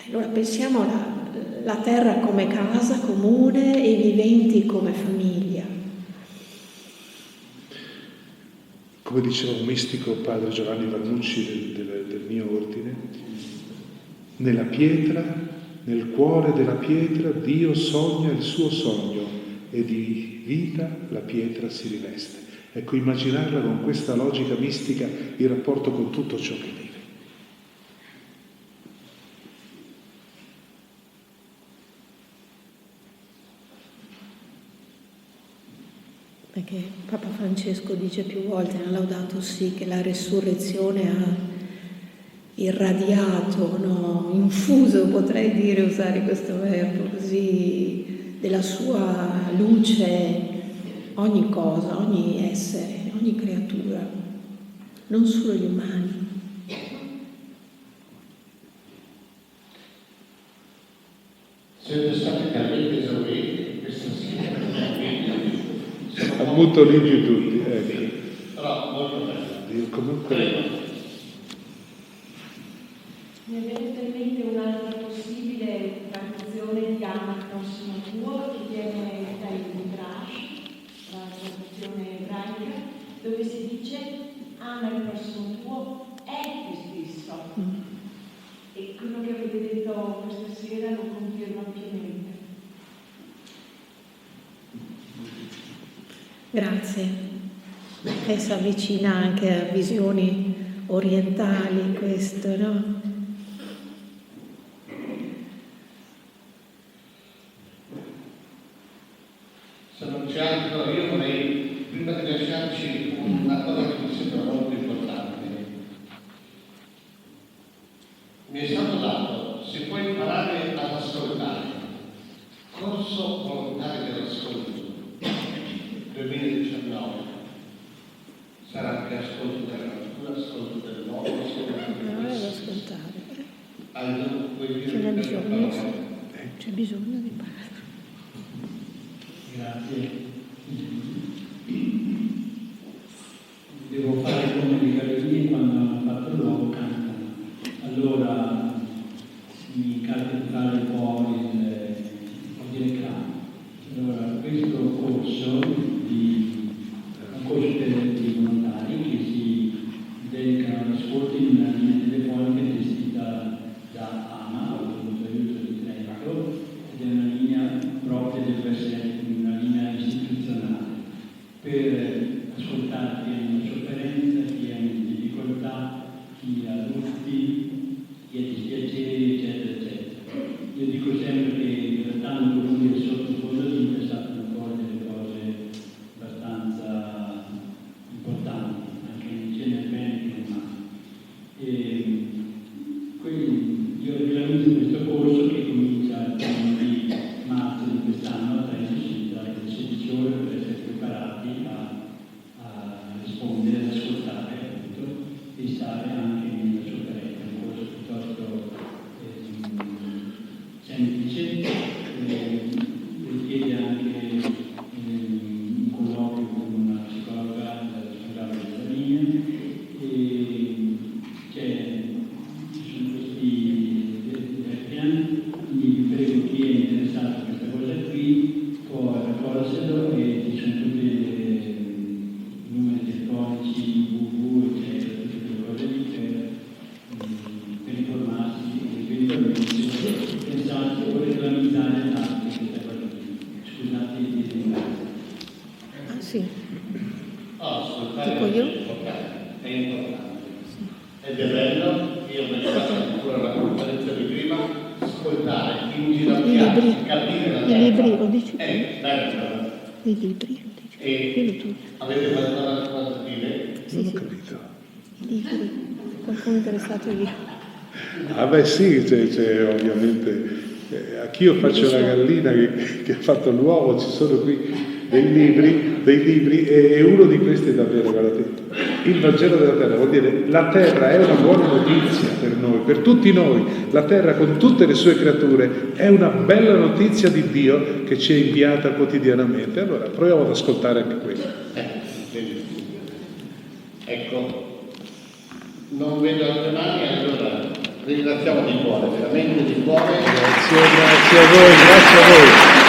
Allora pensiamo alla terra come casa comune e i viventi come famiglia. Come diceva un mistico, padre Giovanni Vannucci del mio ordine, nella pietra, nel cuore della pietra, Dio sogna il suo sogno e di vita la pietra si riveste. Ecco, immaginarla con questa logica mistica, il rapporto con tutto ciò che vive. Perché Papa Francesco dice più volte nella Laudato Si che la resurrezione ha irradiato, no? Infuso, potrei dire, usare questo verbo così, della sua luce ogni cosa, ogni essere, ogni creatura, non solo gli umani. Siete stati talmente esauriti questa sera. Ammutoliti tutti, ecco. Però molto bello. Comunque Mi è venuta in mente un'altra possibile traduzione di ama il prossimo tuo, che viene dove si dice ama il prossimo tuo è te stesso. E quello che avete detto questa sera lo conferma ampiamente. Grazie. Si avvicina anche a visioni orientali questo, no? Se non c'è altro, io vorrei, prima di lasciarci, una cosa che mi sembra molto importante. Mi è stato dato, si può imparare ad ascoltare. Corso volontario dell'ascolto 2019. Sarà anche ascolto della natura, ascolto dell'uomo, ascolto C'è bisogno di parlare. Grazie. Devo fare come le gallerie quando hanno fatto il luogo cantano. Allora mi capita di fare un po' di reclamo. Allora questo corso un corso di volontari che si dedicano all'ascolto in una linea telefonica gestita da AMA, Autobus Aiuto di Trento, ed è una linea propria, deve essere una linea istituzionale per ascoltare chi ha una sofferenza, chi ha una difficoltà, chi ha dubbi, chi ha dispiaceri, eccetera, eccetera. Io dico sempre che trattando con lui del sottofondo di è stato ancora delle cose abbastanza importanti, anche sia nel bene che nel male. Quindi io realizzo questo corso che comincia il 1 di marzo di quest'anno a Trento, si dà 16 ore per essere preparati a rispondere, ad ascoltare appunto e stare anche nella sofferenza. Un corso piuttosto semplice, richiede anche un colloquio con una psicologa della linea e ci sono questi piani, quindi prego chi è interessato a questa cosa qui può raccoglierselo e ci sono tutti i numeri telefonici, www, eccetera, tutte quelle cose lì per informarsi eventualmente pensate o reclamizzare anche questa cosa qui. Scusate di ringrazio. Ah sì, ascoltare Tipo io? è importante. Ed è bello, io ho fatto ancora la conferenza di prima, ascoltare, inginocchiarsi, capire la i libri lo dici? bello. I libri lo dici? E avete qualcosa da dire? Non ho capito. I libri, qualcuno interessato lì. Ah beh sì, c'è ovviamente, anch'io faccio la gallina che ha fatto l'uovo, ci sono qui dei libri e uno di questi è davvero, guardate, il Vangelo della Terra, vuol dire la Terra è una buona notizia per noi, per tutti noi, la Terra con tutte le sue creature è una bella notizia di Dio che ci è inviata quotidianamente, allora proviamo ad ascoltare anche questo. Ecco, non vedo altre mani, allora ringraziamo di cuore, veramente di cuore. Grazie a voi, grazie a voi.